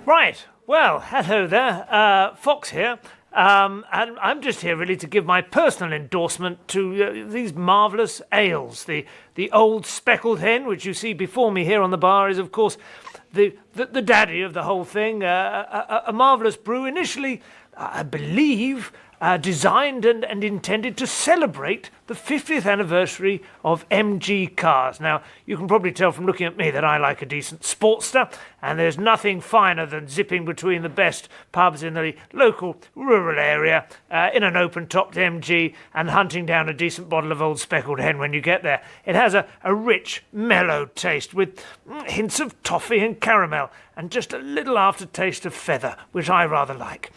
Right. Well, hello there. Fox here. And I'm just here really to give my personal endorsement to these marvellous ales. The old Speckled Hen, which you see before me here on the bar, is, of course, the daddy of the whole thing. A marvellous brew. Initially, I believe, designed and intended to celebrate the 50th anniversary of MG cars. Now, you can probably tell from looking at me that I like a decent Sportster, and there's nothing finer than zipping between the best pubs in the local rural area in an open-topped MG and hunting down a decent bottle of old Speckled Hen when you get there. It has a rich, mellow taste with hints of toffee and caramel and just a little aftertaste of feather, which I rather like.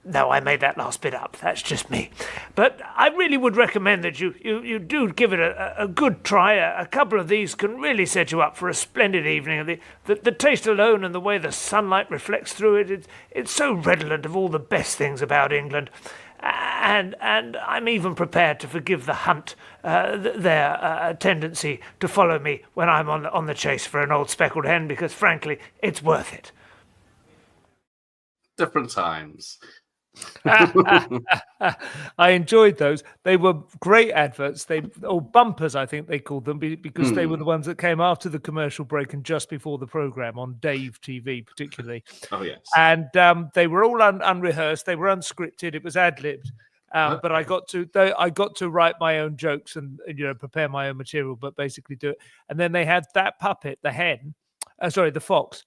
No, I made that last bit up. That's just me. But I really would recommend that you do give it a good try. A couple of these can really set you up for a splendid evening. The taste alone and the way the sunlight reflects through it, it's so redolent of all the best things about England. And I'm even prepared to forgive the hunt, their tendency to follow me when I'm on the chase for an old Speckled Hen, because frankly, it's worth it. Different times. I enjoyed those. They were great adverts. Or bumpers, I think they called them, because they were the ones that came after the commercial break and just before the program on Dave TV, particularly. Oh yes. And they were all unrehearsed. They were unscripted. It was ad-libbed. But I got to write my own jokes and prepare my own material, but basically do it. And then they had that puppet, the fox,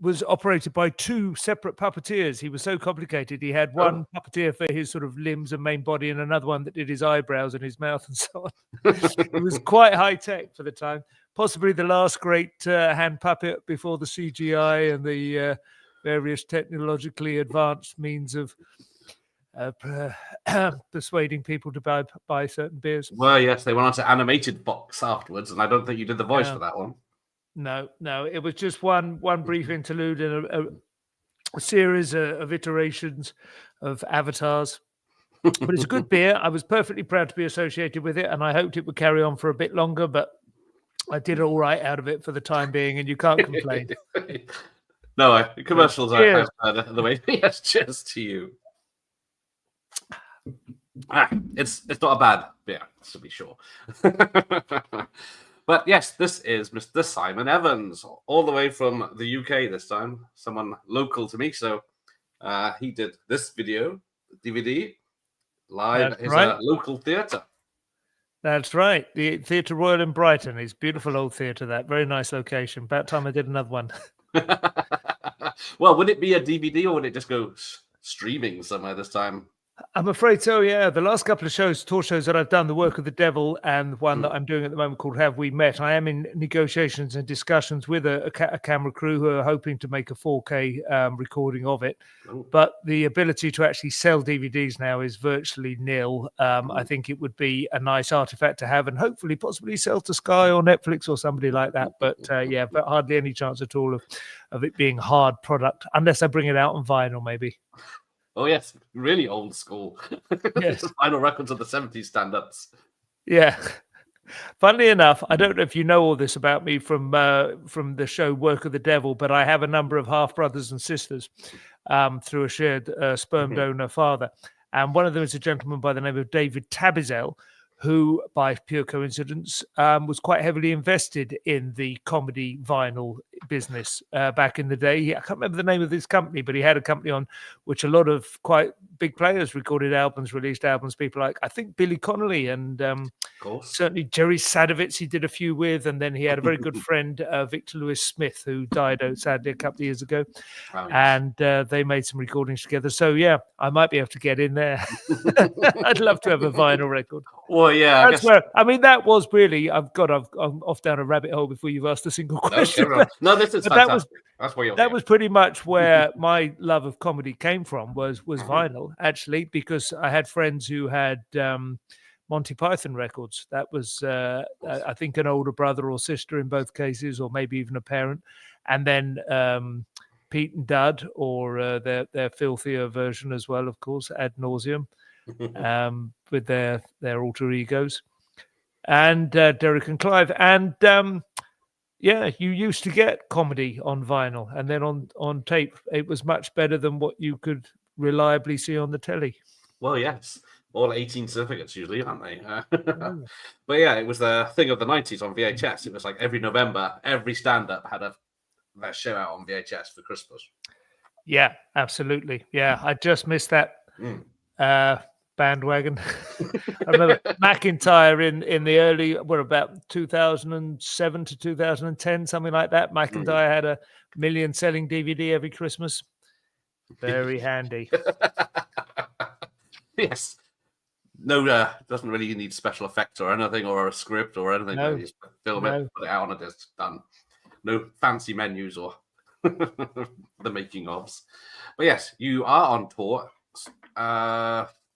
was operated by two separate puppeteers. He was so complicated. He had one puppeteer for his sort of limbs and main body and another one that did his eyebrows and his mouth and so on. It was quite high tech for the time. Possibly the last great hand puppet before the CGI and the various technologically advanced means of persuading people to buy certain beers. Well, yes, they went on to animated Fox afterwards, and I don't think you did the voice for that one. No, it was just one brief interlude in a series of iterations of avatars. But it's a good beer. I was perfectly proud to be associated with it, and I hoped it would carry on for a bit longer, but I did all right out of it for the time being, and you can't complain. No, commercials are the way. Yes, cheers to you. It's not a bad beer, to be sure. But yes, this is Mr. Simon Evans, all the way from the UK this time, someone local to me. So he did this video, DVD, live at his local theatre. That's right. The Theatre Royal in Brighton. It's beautiful old theatre, that. Very nice location. About time I did another one. Well, would it be a DVD or would it just go streaming somewhere this time? I'm afraid so, yeah. The last couple of tour shows that I've done, The Work of the Devil and one that I'm doing at the moment called Have We Met, I am in negotiations and discussions with a camera crew who are hoping to make a 4K recording of it. But the ability to actually sell DVDs now is virtually nil. I think it would be a nice artifact to have and hopefully possibly sell to Sky or Netflix or somebody like that. But but hardly any chance at all of it being hard product, unless I bring it out on vinyl maybe. Oh, yes, really old school. Yes. Final records of the 70s stand-ups. Yeah. Funnily enough, I don't know if you know all this about me from the show Work of the Devil, but I have a number of half-brothers and sisters through a shared sperm donor father. And one of them is a gentleman by the name of David Tabizel, who, by pure coincidence, was quite heavily invested in the comedy vinyl business back in the day. I can't remember the name of this company, but he had a company on which a lot of quite big players recorded albums, released albums, people like, I think, Billy Connolly and certainly Jerry Sadowitz he did a few with. And then he had a very good friend, Victor Lewis Smith, who died sadly a couple of years ago. Wow. And they made some recordings together. So, yeah, I might be able to get in there. I'd love to have a vinyl record. Well, yeah, that was really. I'm off down a rabbit hole before you've asked a single question. Okay, no, this is fantastic. That was pretty much where my love of comedy came from. Was vinyl actually, because I had friends who had Monty Python records. That was I think an older brother or sister in both cases, or maybe even a parent, and then Pete and Dud, or their filthier version as well, of course, Ad Nauseum. With their alter egos, and Derek and Clive, and yeah, you used to get comedy on vinyl, and then on tape, it was much better than what you could reliably see on the telly. Well, yes. All 18 certificates usually, aren't they? Oh. But yeah, it was the thing of the 90s on VHS. It was like every November, every stand-up had their show out on VHS for Christmas. Yeah, absolutely. Yeah, I just missed that bandwagon. I remember McIntyre in the early, about 2007 to 2010, something like that. McIntyre had a million selling DVD every Christmas. Very handy. Yes. No, doesn't really need special effects or anything, or a script or anything. No. You just film it, put it out on a disc, done. No fancy menus or the making ofs. But yes, you are on tour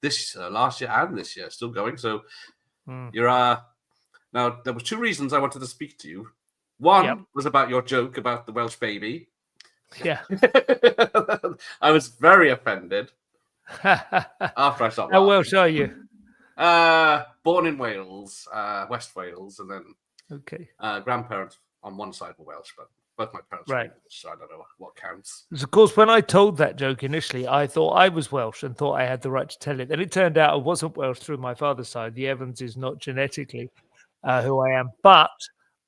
this last year and this year, still going. So you're now. There were two reasons I wanted to speak to you. One was about your joke about the Welsh baby. Yeah, I was very offended after I saw. How Welsh are you? Born in Wales, West Wales, and then grandparents on one side were Welsh, but both my parents were English, so I don't know what counts. Because of course, when I told that joke initially, I thought I was Welsh and thought I had the right to tell it. Then it turned out I wasn't Welsh through my father's side. The Evans is not genetically who I am, but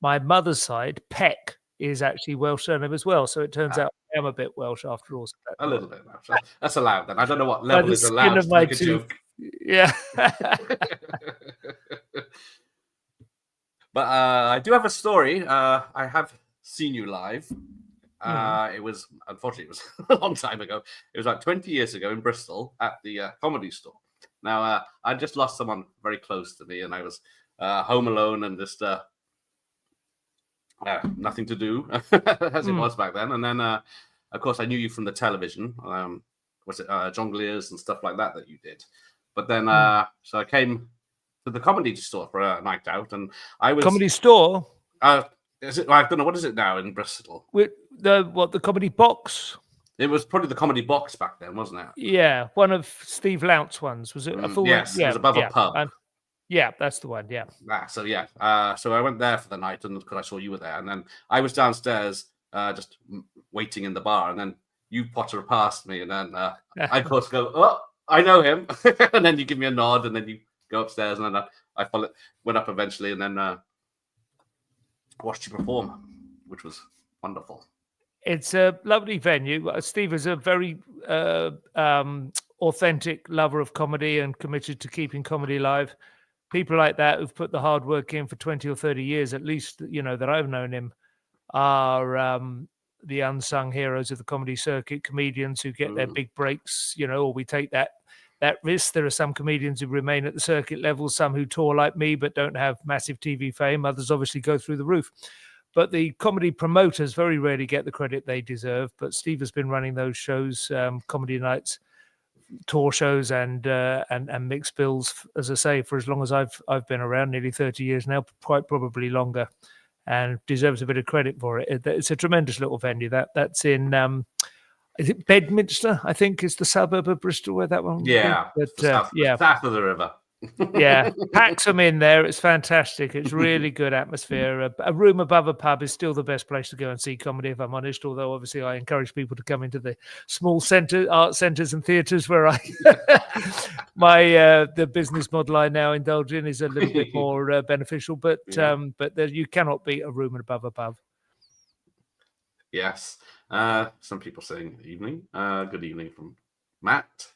my mother's side, Peck, is actually Welsh surname as well. So it turns out I am a bit Welsh after all. So a little bit. So that's allowed then. I don't know what level is allowed of to my make a joke. Yeah. But I do have a story. I have seen you live. It was, unfortunately, it was a long time ago. It was like 20 years ago in Bristol at the Comedy Store. Now, I just lost someone very close to me, and I was home alone and just nothing to do, as it was back then. And then, of course, I knew you from the television. Was it Jongleurs and stuff like that you did? But then, so I came to the Comedy Store for a night out, and I was Comedy Store. Is it? I don't know. What is it now in Bristol? With the Comedy Box? It was probably the Comedy Box back then, wasn't it? Yeah, one of Steve Lount's ones. Was it a full? Yes, it was above a pub. Yeah, that's the one. Yeah. So yeah. So I went there for the night, and because I saw you were there, and then I was downstairs, just waiting in the bar, and then you potter past me, and then I of course go, oh, I know him, and then you give me a nod, and then you go upstairs, and then I went up eventually, and then watched you perform, which was wonderful. It's a lovely venue. Steve is a very authentic lover of comedy and committed to keeping comedy alive. People like that who've put the hard work in for 20 or 30 years, at least, that I've known him, are the unsung heroes of the comedy circuit, comedians who get their big breaks, or we take that risk. There are some comedians who remain at the circuit level, some who tour like me but don't have massive TV fame. Others obviously go through the roof. But the comedy promoters very rarely get the credit they deserve. But Steve has been running those shows, comedy nights, tour shows, and mixed bills, as I say, for as long as I've been around, nearly 30 years now, quite probably longer, and deserves a bit of credit for it. It's a tremendous little venue. That's in is it Bedminster? I think is the suburb of Bristol where that one. Yeah, but south of the river. Yeah, packs them in there. It's fantastic. It's really good atmosphere. A room above a pub is still the best place to go and see comedy, if I'm honest. Although obviously I encourage people to come into the small art centres and theatres where the business model I now indulge in is a little bit more beneficial. But you cannot beat a room above a pub. Yes. Some people saying evening. Good evening from Matt.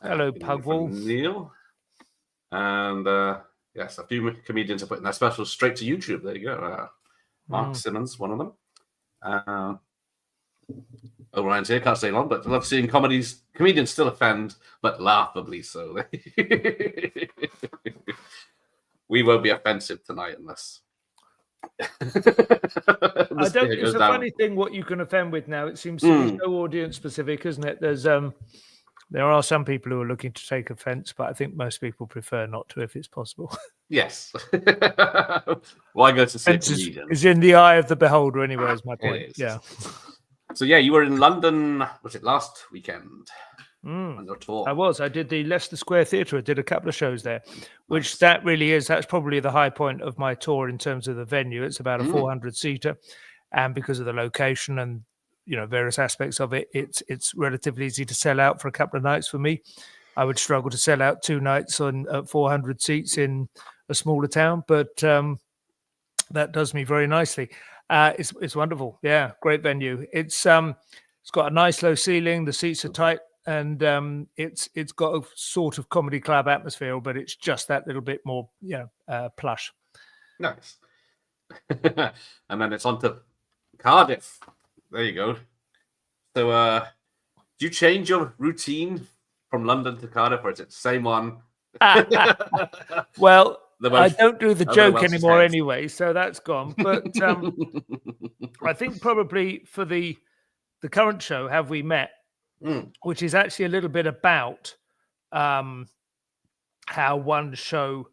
Hello, Pugwall. Neil. And yes, a few comedians are putting their specials straight to YouTube. There you go. Mark Simmons, one of them. Ryan's here, can't stay long, but I love seeing comedians still offend, but laughably so. We won't be offensive tonight unless. It's a funny thing what you can offend with now. It seems to be so audience specific, isn't it? There are some people who are looking to take offence, but I think most people prefer not to if it's possible. Yes. Why go to see a comedian? It's in the eye of the beholder anyway, is my point. Yeah. So, yeah, you were in London, was it last weekend? on your tour. I did the Leicester Square Theatre. I did a couple of shows there, which that's probably the high point of my tour in terms of the venue. It's about a 400-seater, and because of the location and various aspects of it, it's relatively easy to sell out for a couple of nights for me. I would struggle to sell out 2 nights on 400 seats in a smaller town, but that does me very nicely. It's wonderful. Yeah, great venue. It's got a nice low ceiling. The seats are tight, and it's got a sort of comedy club atmosphere, but it's just that little bit more, plush. Nice. And then it's on to Cardiff. There you go. So, do you change your routine from London to Cardiff, or is it the same one? Well, I don't do the joke anymore anyway, so that's gone. But I think probably for the current show, Have We Met, which is actually a little bit about how one show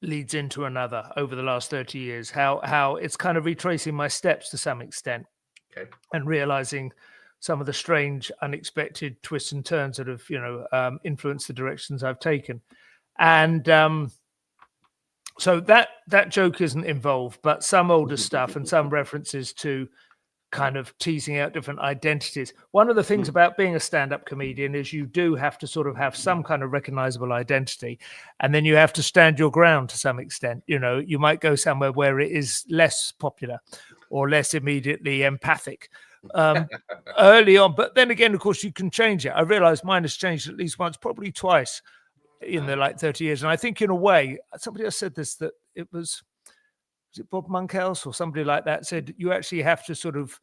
leads into another over the last 30 years, how it's kind of retracing my steps to some extent, and realizing some of the strange, unexpected twists and turns that have, influenced the directions I've taken. And so that joke isn't involved, but some older stuff and some references to kind of teasing out different identities. One of the things about being a stand-up comedian is you do have to sort of have some kind of recognizable identity, and then you have to stand your ground to some extent. You might go somewhere where it is less popular or less immediately empathic early on, but then again, of course, you can change it. I realize mine has changed at least once, probably twice in the 30 years. And I think in a way, somebody else said this, that was it Bob Monkhouse or somebody like that said, you actually have to sort of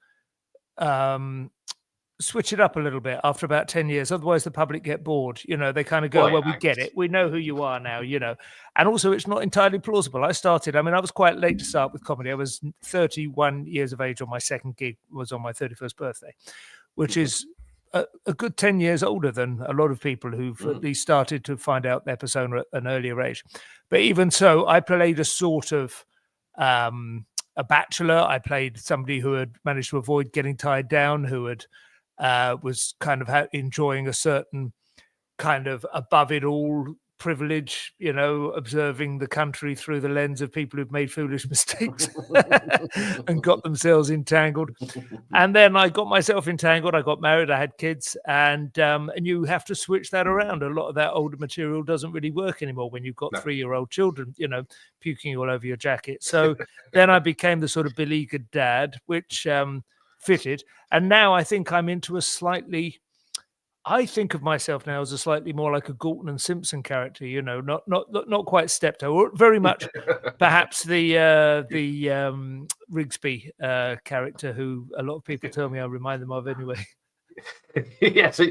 switch it up a little bit after about 10 years. Otherwise the public get bored. They kind of go, well, we get it. We know who you are now, And also it's not entirely plausible. I was quite late to start with comedy. I was 31 years of age on my second gig, was on my 31st birthday, which is a good 10 years older than a lot of people who've at least started to find out their persona at an earlier age. But even so, I played a sort of a bachelor. I played somebody who had managed to avoid getting tied down, who had was kind of enjoying a certain kind of above it all privilege, observing the country through the lens of people who've made foolish mistakes and got themselves entangled. And then I got myself entangled. I got married. I had kids, and you have to switch that around. A lot of that older material doesn't really work anymore when you've got 3-year-old children, puking all over your jacket. So then I became the sort of beleaguered dad, which fitted. And now I think I'm into I think of myself now as a slightly more like a Galton and Simpson character, not quite Steptoe, or very much perhaps the Rigsby character, who a lot of people tell me I remind them of anyway. Yeah, so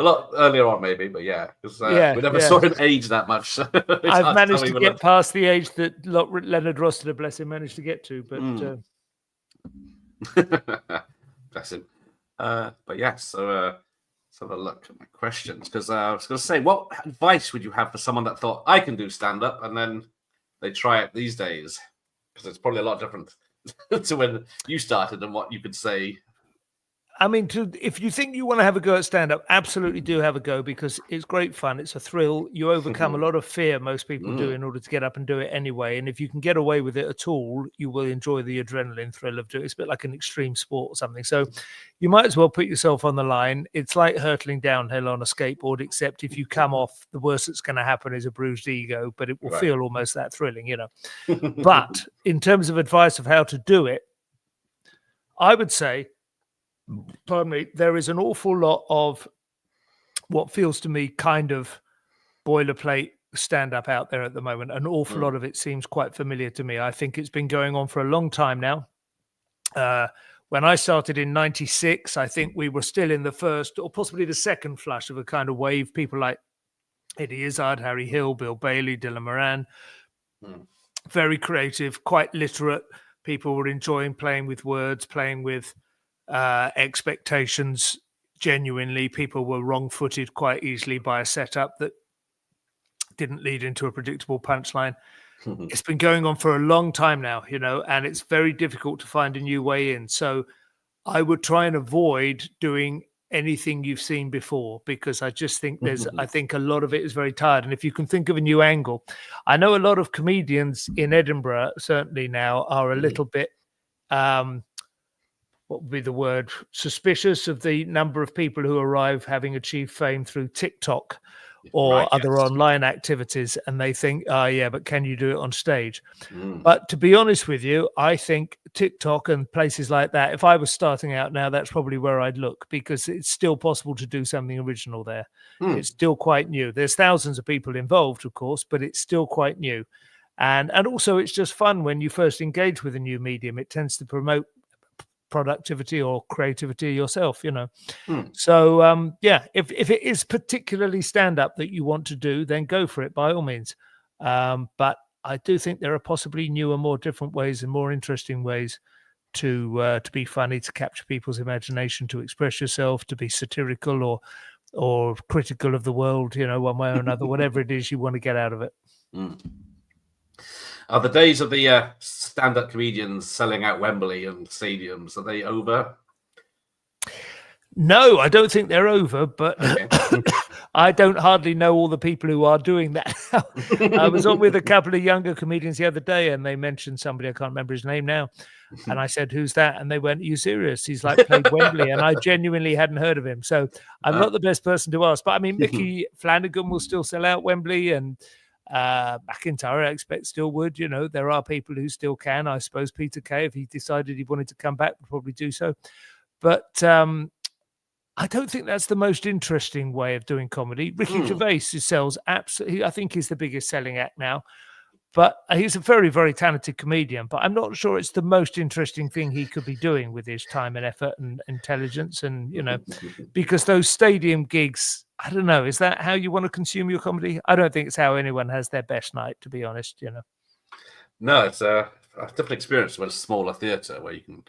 a lot earlier on maybe, but because we never saw him age that much. So I've managed to get past the age that Leonard Rossiter, bless him, managed to get to, but bless him. But so let's have a look at my questions, because I was going to say, what advice would you have for someone that thought I can do stand-up and then they try it these days? Because it's probably a lot different to when you started and what you could say. I mean, if you think you want to have a go at stand-up, absolutely do have a go, because it's great fun. It's a thrill. You overcome a lot of fear most people do in order to get up and do it anyway. And if you can get away with it at all, you will enjoy the adrenaline thrill of doing it. It's a bit like an extreme sport or something. So you might as well put yourself on the line. It's like hurtling downhill on a skateboard, except if you come off, the worst that's going to happen is a bruised ego, but it will feel almost that thrilling, But in terms of advice of how to do it, I would say, pardon me, there is an awful lot of what feels to me kind of boilerplate stand-up out there at the moment. An awful lot of it seems quite familiar to me. I think it's been going on for a long time now. When I started in 96, I think we were still in the first or possibly the second flush of a kind of wave. People like Eddie Izzard, Harry Hill, Bill Bailey, Dylan Moran, very creative, quite literate. People were enjoying playing with words, playing with expectations. Genuinely, people were wrong-footed quite easily by a setup that didn't lead into a predictable punchline. It's been going on for a long time now, and it's very difficult to find a new way in. So I would try and avoid doing anything you've seen before, because I just think I think a lot of it is very tired. And if you can think of a new angle, I know a lot of comedians in Edinburgh certainly now are a little bit, what would be the word, suspicious of the number of people who arrive having achieved fame through TikTok or other online activities, and they think, oh yeah, but can you do it on stage? But to be honest with you, I think TikTok and places like that, if I was starting out now, that's probably where I'd look, because it's still possible to do something original there. It's still quite new. There's thousands of people involved, of course, but it's still quite new. And also it's just fun when you first engage with a new medium. It tends to promote productivity or creativity yourself, So yeah, if it is particularly stand-up that you want to do, then go for it by all means. But I do think there are possibly newer, more different ways and more interesting ways to be funny, to capture people's imagination, to express yourself, to be satirical or critical of the world, one way or another, whatever it is you want to get out of it. Are the days of the stand-up comedians selling out Wembley and stadiums, are they over? No, I don't think they're over, but I don't hardly know all the people who are doing that. I was on with a couple of younger comedians the other day, and they mentioned somebody, I can't remember his name now. And I said, who's that? And they went, are you serious? He's like played Wembley. And I genuinely hadn't heard of him. So I'm not the best person to ask. But I mean, Mickey Flanagan will still sell out Wembley, and McIntyre, I expect, still would. There are people who still can. I suppose Peter Kay, if he decided he wanted to come back, would probably do so. But I don't think that's the most interesting way of doing comedy. Ricky Gervais sells absolutely, I think he's the biggest selling act now. But he's a very, very talented comedian. But I'm not sure it's the most interesting thing he could be doing with his time and effort and intelligence. And, because those stadium gigs, I don't know, is that how you want to consume your comedy? I don't think it's how anyone has their best night, to be honest, No, it's a different experience with a smaller theatre where you can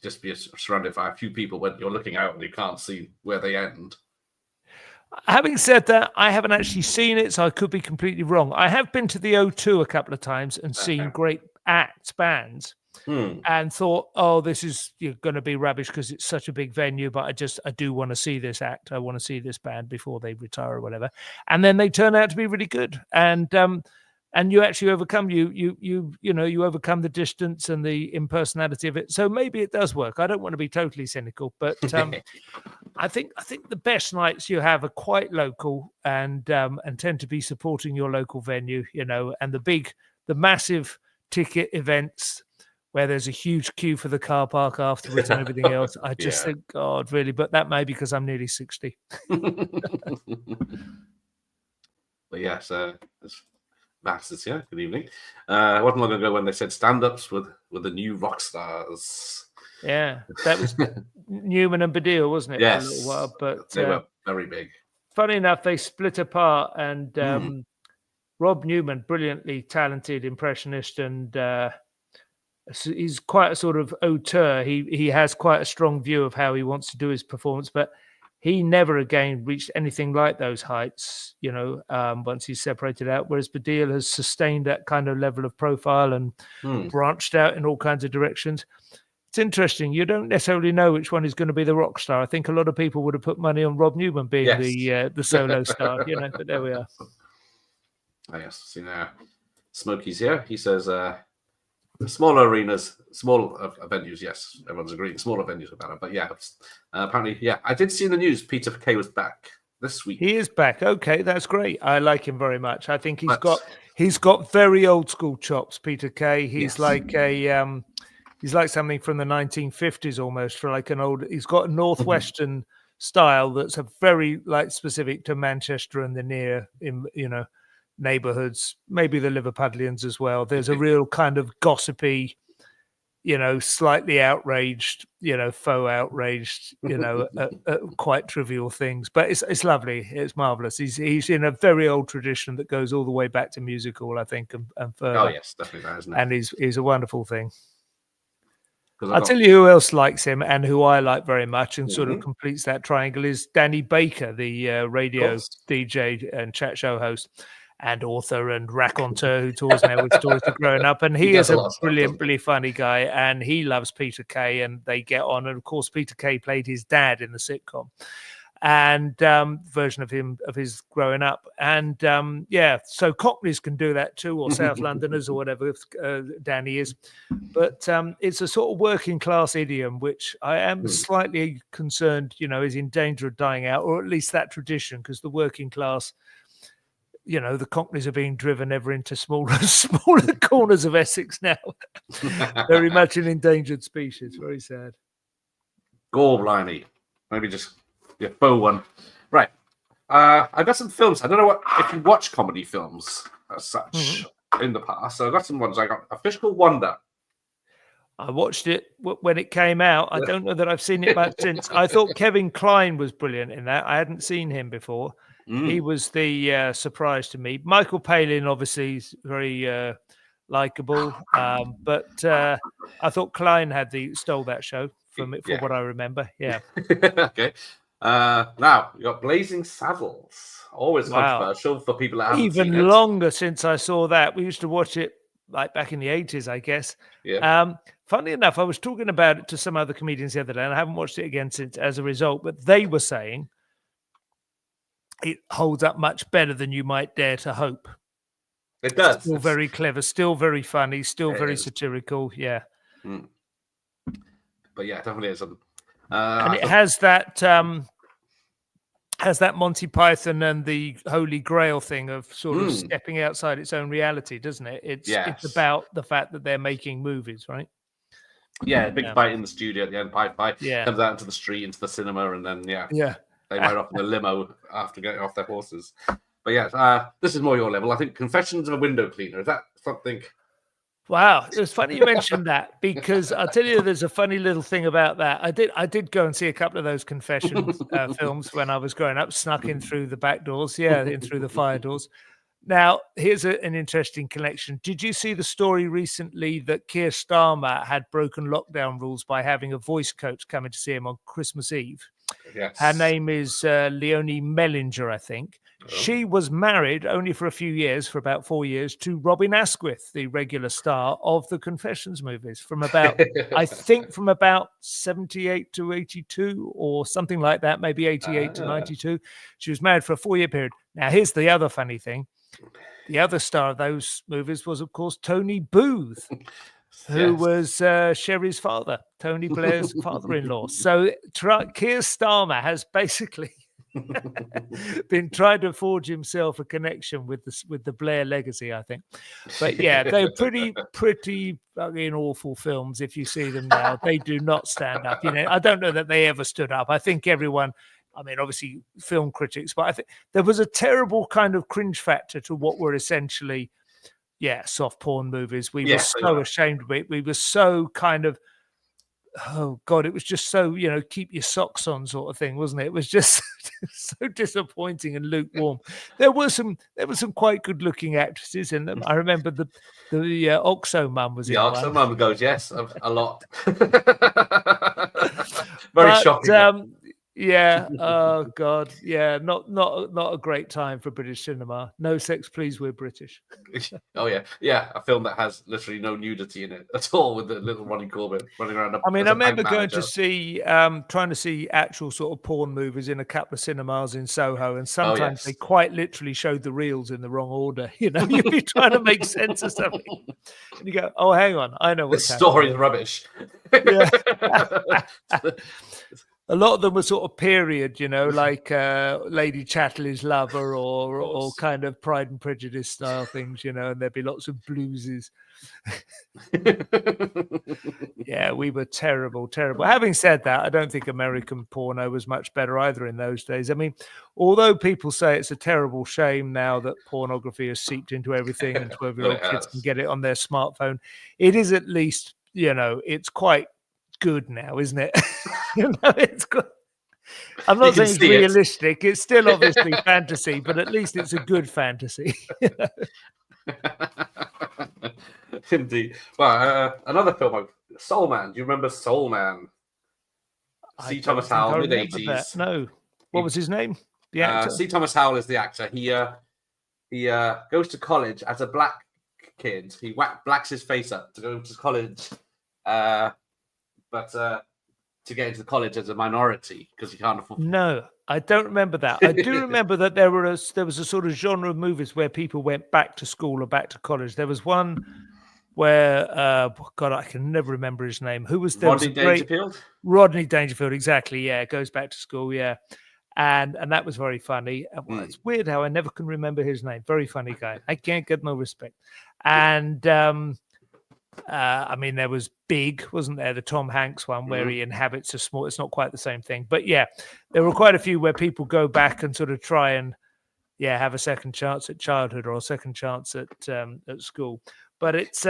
just be surrounded by a few people when you're looking out and you can't see where they end. Having said that, I haven't actually seen it, so I could be completely wrong. I have been to the O2 a couple of times and seen great bands, and thought, oh, this is going to be rubbish because it's such a big venue, but I do want to see this act. I want to see this band before they retire or whatever. And then they turn out to be really good. And you actually overcome you overcome the distance and the impersonality of it. So maybe it does work. I don't want to be totally cynical, but I think the best nights you have are quite local and tend to be supporting your local venue, and the massive ticket events where there's a huge queue for the car park afterwards and everything else. I just think, God, really, but that may be because I'm nearly 60. But yes, Bastards, yeah. Good evening. It wasn't long ago when they said stand-ups with the new rock stars. Yeah, that was Newman and Baddiel, wasn't it? Yes, for a little while, but they were very big. Funny enough, they split apart, and Rob Newman, brilliantly talented impressionist, and he's quite a sort of auteur. He has quite a strong view of how he wants to do his performance, but he never again reached anything like those heights, once he's separated out, whereas Baddiel has sustained that kind of level of profile and branched out in all kinds of directions. It's interesting. You don't necessarily know which one is going to be the rock star. I think a lot of people would have put money on Rob Newman being the solo star, but there we are. Oh, yes. See now, Smokey's here. He says, smaller arenas, small venues, yes, everyone's agreeing. Smaller venues are better, but yeah, apparently, yeah. I did see in the news Peter Kay was back this week. He is back. Okay, that's great. I like him very much. I think he's got very old school chops. Peter Kay. He's like he's like something from the 1950s almost. For like he's got a northwestern style that's a very specific to Manchester and the near neighborhoods, maybe the Liverpudlians as well. There's a real kind of gossipy, slightly outraged, faux outraged, quite trivial things. But it's lovely. It's marvelous. He's in a very old tradition that goes all the way back to music hall, I think, and further. Oh yes, definitely that, isn't it? And he's a wonderful thing. I'll tell you who else likes him and who I like very much and sort of completes that triangle is Danny Baker, the radio DJ and chat show host. and author and raconteur who tours now with stories of growing up. And he is a brilliantly funny guy, and he loves Peter Kay, and they get on. And of course, Peter Kay played his dad in the sitcom and version of his growing up. And so Cockneys can do that too, or South Londoners or whatever Danny is. But it's a sort of working class idiom, which I am slightly concerned, is in danger of dying out, or at least that tradition, because the working class, the Cockneys are being driven ever into smaller corners of Essex now. Very much an endangered species. Very sad. Gorblimey. Maybe just bow one. Right. I've got some films. I don't know if you watch comedy films as such in the past. So I've got some ones. I got A Fish Called Wanda. I watched it when it came out. I don't know that I've seen it much since. I thought Kevin Kline was brilliant in that. I hadn't seen him before. He was the surprise to me. Michael Palin, obviously, is very likable. But I thought Kline stole that show from what I remember. Yeah. Okay. Now you got Blazing Saddles. Always controversial for people that haven't seen it. Even longer since I saw that. We used to watch it like back in the 80s, I guess. Yeah. Funny enough, I was talking about it to some other comedians the other day, and I haven't watched it again since as a result, but they were saying it holds up much better than you might dare to hope. It does. Still very clever, still very funny, still very satirical. Yeah. But yeah, it definitely is. And it has that Monty Python and the Holy Grail thing of sort of stepping outside its own reality, doesn't it? It's about the fact that they're making movies, right? Yeah, big fight in the studio at the end. Pie comes out into the street, into the cinema, and then they ride off in a limo after getting off their horses. But this is more your level. I think Confessions of a Window Cleaner. Is that something? Wow, it was funny you mentioned that, because I'll tell you, there's a funny little thing about that. I did go and see a couple of those confession films when I was growing up, snuck in through the back doors, in through the fire doors. Now, here's an interesting connection. Did you see the story recently that Keir Starmer had broken lockdown rules by having a voice coach coming to see him on Christmas Eve? Yes. Her name is Leonie Mellinger, I think. She was married only for a few years, for about 4 years, to Robin Asquith, the regular star of the Confessions movies, from about, I think, from about 78 to 82 or something like that, maybe 88 to 92. She was married for a 4-year period. Now, here's the other funny thing. The other star of those movies was, of course, Tony Booth, who was Sherry's father, Tony Blair's father-in-law. So Keir Starmer has basically been trying to forge himself a connection with the Blair legacy, I think. But yeah, they're pretty fucking awful films. If you see them now, they do not stand up. I don't know that they ever stood up. I think everyone, I mean, obviously film critics, but I think there was a terrible kind of cringe factor to what were essentially, soft porn movies. We were so ashamed of it. We were so kind of, oh God, it was just so, keep your socks on sort of thing, wasn't it? It was just so disappointing and lukewarm. There were some quite good looking actresses in them. I remember the Oxo mum was in one. The Oxo mum goes, yes, a lot. Very shocking. Yeah. Oh God. Yeah. Not a great time for British cinema. No sex, please. We're British. Oh yeah. Yeah. A film that has literally no nudity in it at all, with the little Ronnie Corbett running around. I remember going to see, trying to see actual sort of porn movies in a couple of cinemas in Soho, and sometimes they quite literally showed the reels in the wrong order. You'd be trying to make sense of something, and you go, "Oh, hang on, I know what's happening." The story is rubbish. Yeah. A lot of them were sort of period, like Lady Chatterley's Lover or kind of Pride and Prejudice style things, and there'd be lots of blueses. Yeah, we were terrible. Having said that, I don't think American porno was much better either in those days. I mean, although people say it's a terrible shame now that pornography has seeped into everything and 12-year-old kids can get it on their smartphone, it is at least, it's quite good now, isn't it? It's good. I'm not saying it's realistic. It's still obviously fantasy, but at least it's a good fantasy. Indeed. Well, another film, Soul Man. Do you remember Soul Man? C. Thomas Howell, mid-80s. No. What was his name? The actor? C. Thomas Howell is the actor. He he goes to college as a black kid. He blacks his face up to go to college, but to get into college as a minority because he can't afford. No, I don't remember that. I do remember that there was a sort of genre of movies where people went back to school or back to college. There was one where God, I can never remember his name. Who was there? Rodney Dangerfield. Rodney Dangerfield, exactly. Yeah, goes back to school. Yeah, and that was very funny. It's weird how I never can remember his name. Very funny guy. I can't get no respect. And I mean, there was Big, wasn't there? The Tom Hanks one where he inhabits a small. It's not quite the same thing, but yeah, there were quite a few where people go back and sort of try and have a second chance at childhood or a second chance at school. But it's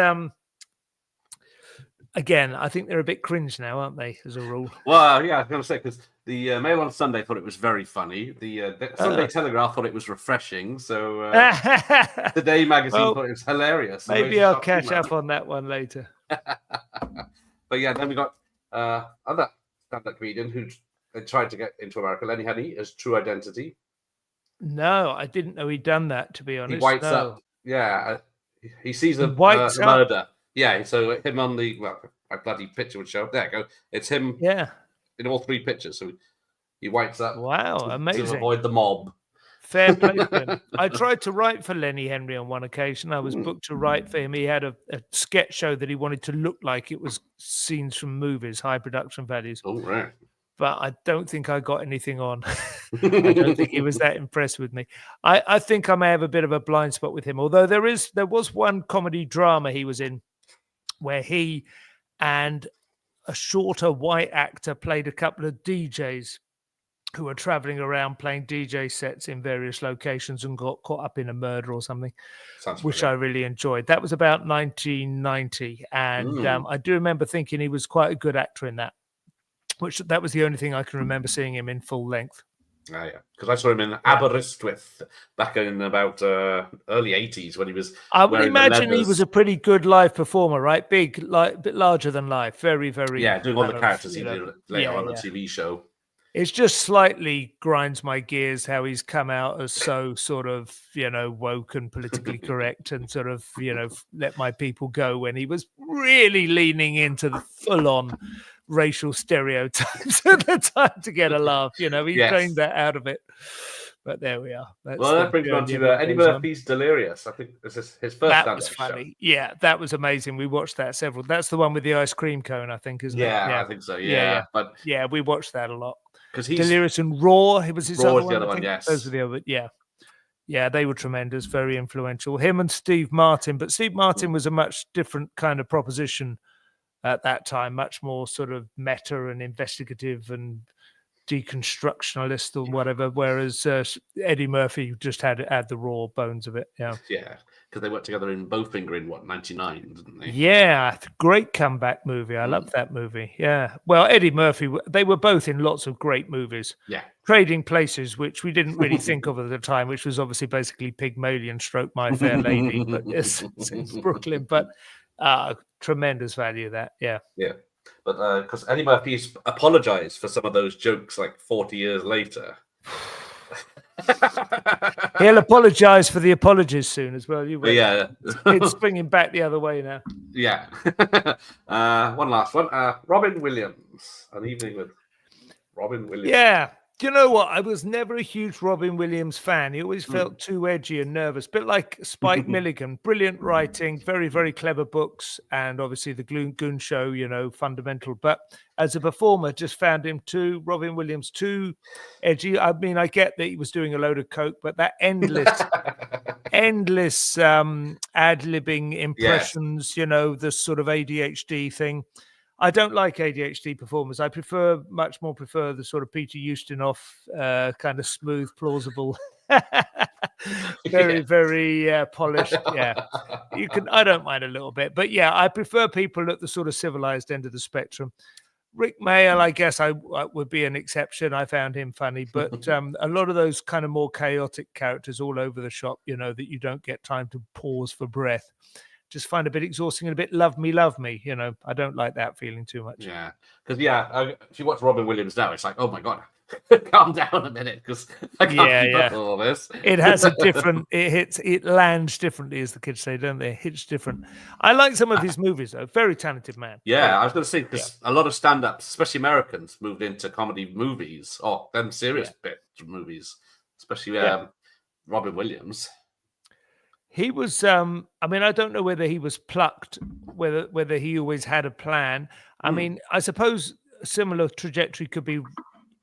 again, I think they're a bit cringe now, aren't they? As a rule. Well, yeah, I was going to say because the Mail on Sunday thought it was very funny. The Sunday Telegraph thought it was refreshing. So the Day magazine thought it was hilarious. So maybe I'll catch up on that one later. But yeah, then we got other stand-up comedian who tried to get into America, Lenny Honey, as True Identity. No, I didn't know he'd done that. To be honest, he whites up. Yeah, he sees a murder. Yeah, so him on the my bloody picture would show up. There you go. It's him. Yeah. In all three pictures, so he whites up. Wow, amazing! To avoid the mob. Fair play to him. I tried to write for Lenny Henry on one occasion. I was booked to write for him. He had a sketch show that he wanted to look like it was scenes from movies, high production values. Oh, right. But I don't think I got anything on. I don't think he was that impressed with me. I think I may have a bit of a blind spot with him. Although there was one comedy drama he was in where he and a shorter white actor played a couple of DJs who were traveling around playing DJ sets in various locations and got caught up in a murder or something, which I really enjoyed. That was about 1990. And I do remember thinking he was quite a good actor in that, that was the only thing I can remember seeing him in full length. Oh, yeah, because I saw him in Aberystwyth back in about early 80s when he was. I would imagine he was a pretty good live performer, right? Big, a bit larger than life. Very, very. Yeah, doing all the characters he did later on the TV show. It just slightly grinds my gears how he's come out as so sort of, woke and politically correct and sort of, let my people go when he was really leaning into the full-on racial stereotypes at the time to get a laugh. He trained that out of it. But there we are. That brings me on to Eddie Murphy's Delirious. I think this is his first. That was funny. Show. Yeah, that was amazing. We watched that several. That's the one with the ice cream cone, I think, isn't it? Yeah, I think so. Yeah. But yeah, we watched that a lot. Because he's Delirious and Raw. It was his other one. Yes, those were the other. Yeah, they were tremendous, very influential. Him and Steve Martin, but Steve Martin was a much different kind of proposition at that time, much more sort of meta and investigative and deconstructionalist or whatever, whereas Eddie Murphy just had the raw bones of it. Yeah, because they worked together in Bowfinger in 99, didn't they? Yeah, great comeback movie. I love that movie. Yeah, well, Eddie Murphy, they were both in lots of great movies. Yeah, Trading Places, which we didn't really think of at the time, which was obviously basically Pygmalion stroke My Fair Lady, but it's Brooklyn, but tremendous value that. Yeah. But because Eddie Murphy's apologized for some of those jokes like 40 years later. He'll apologize for the apologies soon as well. Yeah. It's springing back the other way now. Yeah. One last one. Robin Williams. An Evening with Robin Williams. Yeah. Do you know what? I was never a huge Robin Williams fan. He always felt too edgy and nervous. Bit like Spike Milligan. Brilliant writing, very, very clever books, and obviously the Goon Show, fundamental. But as a performer, just found him Robin Williams, too edgy. I mean, I get that he was doing a load of coke, but that endless ad-libbing impressions, the sort of ADHD thing. I don't like ADHD performers. I much more prefer the sort of Peter Ustinov kind of smooth, plausible, very, very polished. Yeah, I don't mind a little bit, but yeah, I prefer people at the sort of civilized end of the spectrum. Rick Mayall, I guess I would be an exception. I found him funny, but a lot of those kind of more chaotic characters all over the shop, that you don't get time to pause for breath. Just find a bit exhausting and a bit love me. I don't like that feeling too much. Yeah, because if you watch Robin Williams now, it's like, oh my god, calm down a minute because I can't keep up with all this. It has a different. It lands differently, as the kids say, don't they? It hits different. I like some of his movies though. Very talented man. Yeah, I was going to say because a lot of stand-ups, especially Americans, moved into comedy movies or then serious bit movies, especially Robin Williams. He was. I mean, I don't know whether he was plucked, whether he always had a plan. I mean, I suppose a similar trajectory could be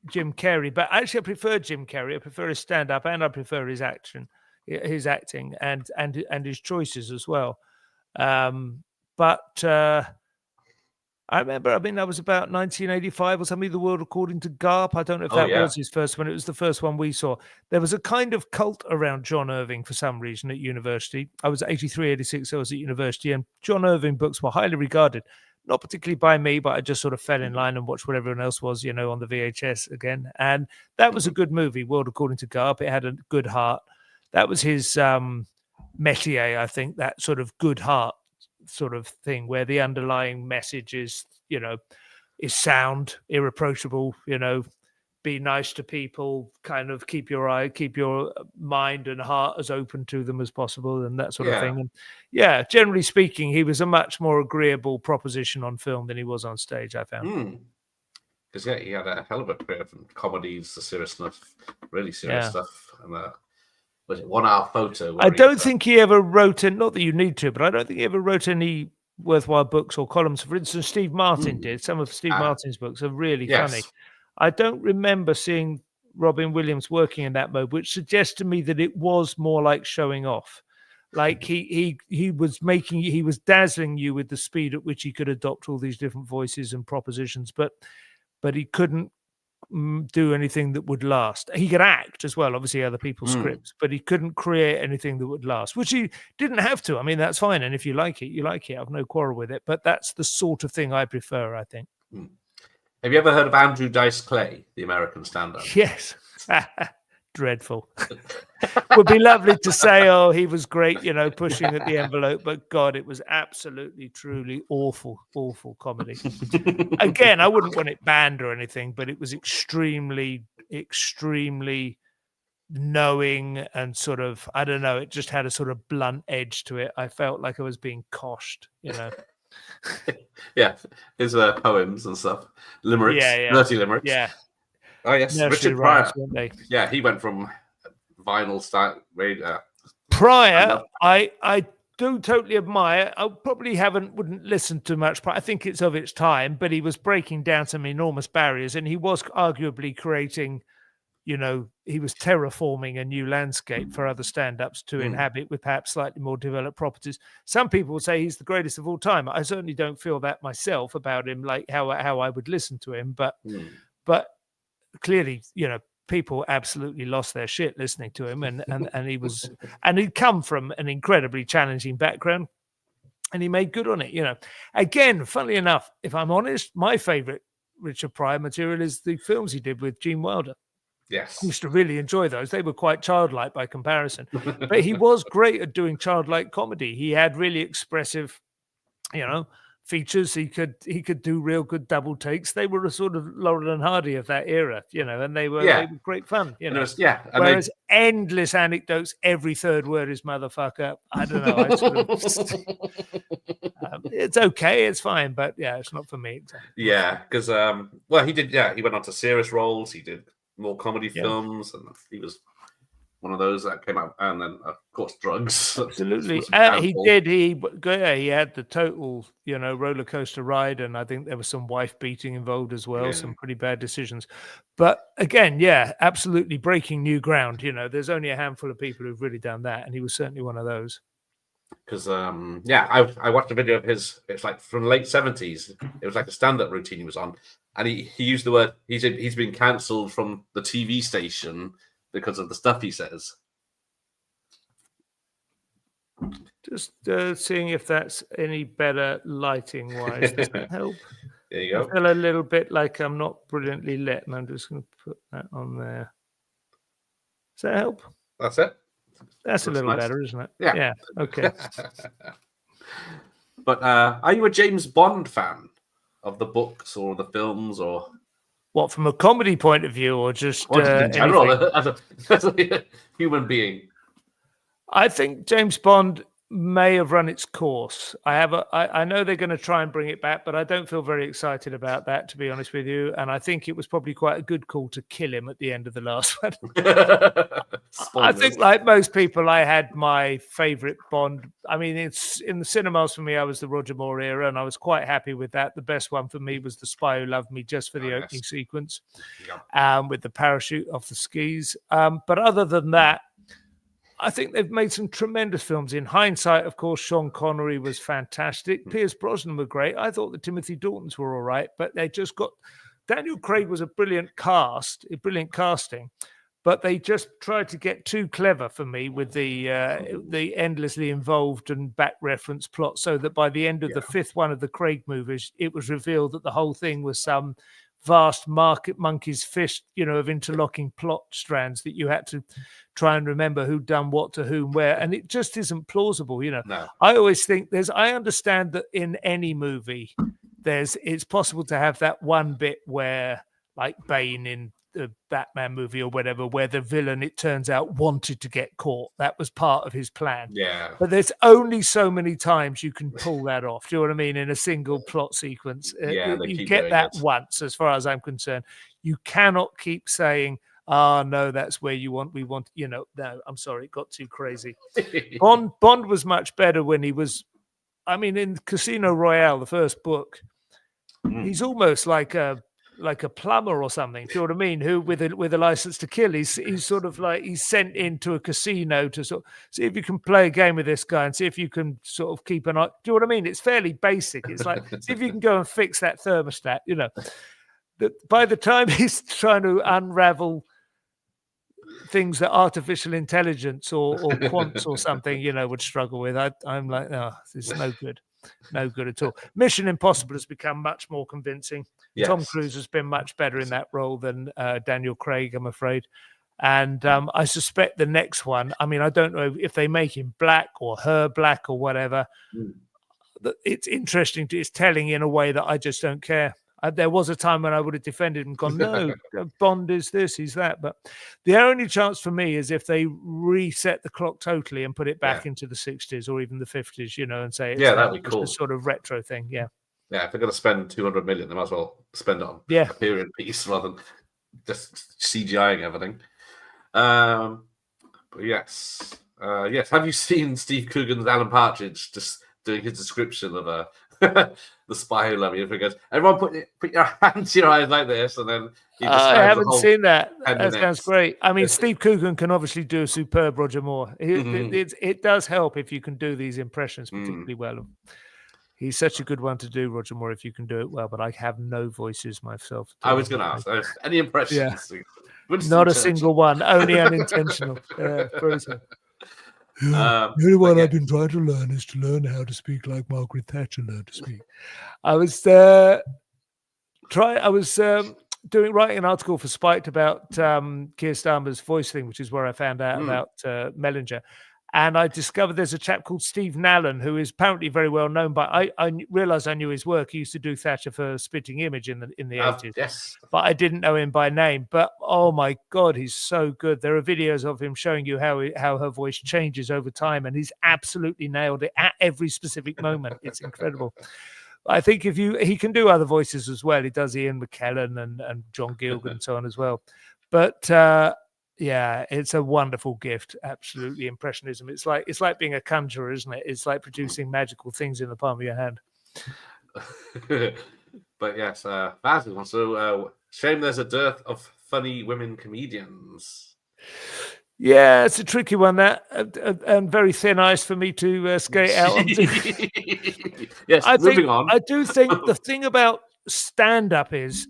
Jim Carrey, but actually, I prefer Jim Carrey. I prefer his stand-up, and I prefer his acting, and his choices as well. But I remember, I mean, that was about 1985 or something, The World According to Garp. I don't know if that was his first one. It was the first one we saw. There was a kind of cult around John Irving for some reason at university. I was 83, 86, I was at university, and John Irving books were highly regarded. Not particularly by me, but I just sort of fell in line and watched what everyone else was, you know, on the VHS again. And that was a good movie, World According to Garp. It had a good heart. That was his métier, I think, that sort of good heart sort of thing where the underlying message is, you know, is sound, irreproachable, you know, be nice to people, kind of keep your mind and heart as open to them as possible and that sort of thing. And yeah, generally speaking, he was a much more agreeable proposition on film than he was on stage, I found. Because he had a hell of a career from comedies to serious stuff, really serious stuff. And was it 1 Hour Photo? I don't think he ever wrote not that you need to, but I don't think he ever wrote any worthwhile books or columns. For instance, Steve Martin did. Some of Steve Martin's books are really funny. I don't remember seeing Robin Williams working in that mode, which suggests to me that it was more like showing off. Like he was dazzling you with the speed at which he could adopt all these different voices and propositions, but he couldn't do anything that would last. He could act as well, obviously other people's scripts, but he couldn't create anything that would last, which he didn't have to. I mean, that's fine. And if you like it, you like it. I've no quarrel with it, but that's the sort of thing I prefer, I think. Have you ever heard of Andrew Dice Clay, the American stand-up? Yes. Dreadful. Would be lovely to say, oh, he was great, you know, pushing at the envelope, but God, it was absolutely, truly awful comedy. Again, I wouldn't want it banned or anything, but it was extremely, extremely knowing and sort of, I don't know, it just had a sort of blunt edge to it. I felt like I was being coshed, you know. Yeah, his poems and stuff, limericks, dirty limericks. Yeah. Oh yes, Nursery Richard Pryor. Rhymes, yeah, he went from vinyl style. Pryor, I do totally admire. I probably wouldn't listen to much. I think it's of its time, but he was breaking down some enormous barriers, and he was arguably creating, you know, he was terraforming a new landscape for other stand-ups to inhabit with perhaps slightly more developed properties. Some people would say he's the greatest of all time. I certainly don't feel that myself about him, like how I would listen to him, but clearly, you know, people absolutely lost their shit listening to him, and he'd come from an incredibly challenging background, and he made good on it. You know, again, funnily enough, if I'm honest, my favorite Richard Pryor material is the films he did with Gene Wilder. Yes, I used to really enjoy those. They were quite childlike by comparison, but he was great at doing childlike comedy. He had really expressive, you know, features. He could do real good double takes. They were a sort of Laurel and Hardy of that era, you know, and they were great fun, you know. Whereas endless anecdotes, every third word is motherfucker. I don't know. It's okay, it's fine, but yeah, it's not for me. Yeah, because he did. Yeah, he went on to serious roles. He did more comedy films, and he was one of those that came out, and then of course drugs. Absolutely, he did. He had the total, you know, roller coaster ride, and I think there was some wife beating involved as well. Some pretty bad decisions, but again, yeah, absolutely breaking new ground. You know, there's only a handful of people who've really done that, and he was certainly one of those. Because I watched a video of his. It's like from the late 70s. It was like a stand-up routine he was on, and he used the word. He's been cancelled from the TV station because of the stuff he says. Just seeing if that's any better lighting wise. Does that help? There you go. I feel a little bit like I'm not brilliantly lit, and I'm just going to put that on there. Does that help? That's it. That's a little better, isn't it? Yeah. Okay. But are you a James Bond fan of the books or the films or? What, from a comedy point of view, or just in general, anything? as a human being? I think James Bond may have run its course. I know they're going to try and bring it back, but I don't feel very excited about that, to be honest with you. And I think it was probably quite a good call to kill him at the end of the last one. I think, like most people, I had my favorite Bond. I mean, it's in the cinemas for me. I was the Roger Moore era, and I was quite happy with that. The best one for me was The Spy Who Loved Me, just for the opening sequence, with the parachute off the skis. But other than that, I think they've made some tremendous films. In hindsight, of course, Sean Connery was fantastic. Pierce Brosnan were great. I thought the Timothy Daltons were all right, but they just got... Daniel Craig was a brilliant casting, but they just tried to get too clever for me with the endlessly involved and back reference plot, so that by the end of the fifth one of the Craig movies, it was revealed that the whole thing was some vast monkey's fist, of interlocking plot strands that you had to try and remember who done what to whom where, and it just isn't plausible. No. I always think I understand that in any movie it's possible to have that one bit where, like Bane in the Batman movie or whatever, where the villain, it turns out, wanted to get caught. That was part of his plan. Yeah. But there's only so many times you can pull that off. Do you know what I mean? In a single plot sequence. You get that once, as far as I'm concerned. You cannot keep saying, no, that's where we want, no, I'm sorry, it got too crazy. Bond was much better when he was, in Casino Royale, the first book, he's almost like a plumber or something. Do you know what I mean? Who with a license to kill, he's sort of like, he's sent into a casino to sort of see if you can play a game with this guy and see if you can sort of keep an eye. Do you know what I mean? It's fairly basic. It's like, see if you can go and fix that thermostat. By the time he's trying to unravel things that artificial intelligence or quants or something, would struggle with, I'm like, no, this is no good. No good at all. Mission Impossible has become much more convincing. Yes. Tom Cruise has been much better in that role than Daniel Craig, I'm afraid. And I suspect the next one, I don't know if they make him black or her black or whatever. It's interesting. It's telling in a way that I just don't care. There was a time when I would have defended and gone, no, Bond is this, he's that. But the only chance for me is if they reset the clock totally and put it back into the 60s or even the 50s, and say it's that'd be cool. A sort of retro thing. Yeah. Yeah, if they're going to spend 200 million, they might as well spend it on a period piece rather than just CGIing everything. But yes. Have you seen Steve Coogan's Alan Partridge just doing his description of The Spy Who Loved Me? He goes, everyone put your hands to your eyes like this, and then I haven't seen that. That sounds great. Steve Coogan can obviously do a superb Roger Moore. It does help if you can do these impressions particularly well. He's such a good one to do, Roger Moore, if you can do it well. But I have no voices myself. I was going to ask, any impressions? Yeah. Not a single one, only unintentional. The only one I've been trying to learn is to learn how to speak like Margaret Thatcher learned to speak. I was writing an article for Spiked about Keir Starmer's voice thing, which is where I found out about Mellinger. And I discovered there's a chap called Steve Nallen, who is apparently very well known. But I realized I knew his work. He used to do Thatcher for Spitting Image in the 80s. Yes. But I didn't know him by name. But oh my God, he's so good. There are videos of him showing you how her voice changes over time, and he's absolutely nailed it at every specific moment. It's incredible. I think he can do other voices as well. He does Ian McKellen and John Gielgud and so on as well. But yeah, it's a wonderful gift. Absolutely, impressionism. It's like being a conjurer, isn't it? It's like producing magical things in the palm of your hand. But yes, Baz is one. So shame there's a dearth of funny women comedians. Yeah, it's a tricky one, that, and very thin ice for me to skate out onto. Yes, moving on. I do think the thing about stand-up is,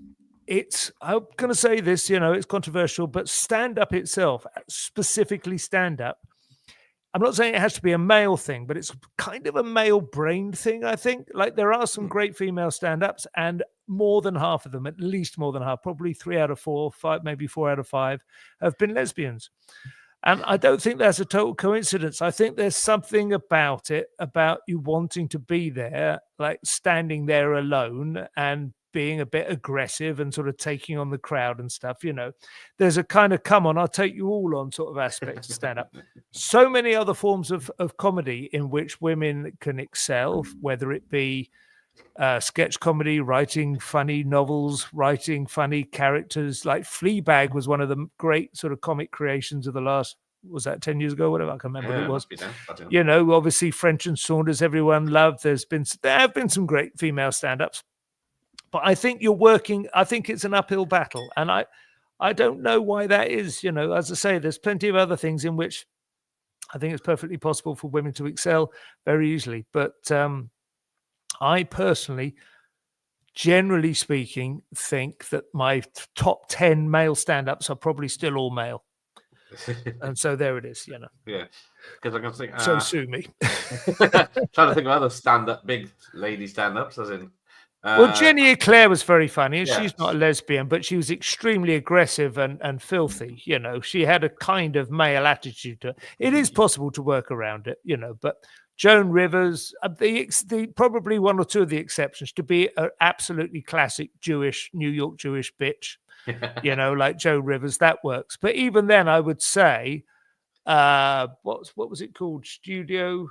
I'm going to say this, it's controversial, but stand-up itself, specifically stand-up, I'm not saying it has to be a male thing, but it's kind of a male-brained thing, I think. Like, there are some great female stand-ups, and more than half of them, at least more than half, probably 3 out of 4, 5, maybe 4 out of 5, have been lesbians. And I don't think that's a total coincidence. I think there's something about it, about you wanting to be there, like standing there alone and being a bit aggressive and sort of taking on the crowd and stuff. There's a kind of come on, I'll take you all on sort of aspect to stand up. So many other forms of comedy in which women can excel, whether it be sketch comedy, writing funny novels, writing funny characters. Like Fleabag was one of the great sort of comic creations of the last, was that 10 years ago? Whatever, I can't remember what it was. Obviously French and Saunders, everyone loved. There have been some great female stand-ups, but I think I think it's an uphill battle. And I don't know why that is. As I say, there's plenty of other things in which I think it's perfectly possible for women to excel very easily. But I personally, generally speaking, think that my top 10 male stand-ups are probably still all male. And so there it is, Yeah, because I can think. So sue me. Trying to think of other big lady stand-ups, as in. Well, Jenny Eclair was very funny, and she's not a lesbian, but she was extremely aggressive and filthy. She had a kind of male attitude to it. It is possible to work around it, but Joan Rivers, the probably one or two of the exceptions, to be an absolutely classic New York Jewish bitch. Like Joan Rivers, that works. But even then, I would say, what was it called? Studio.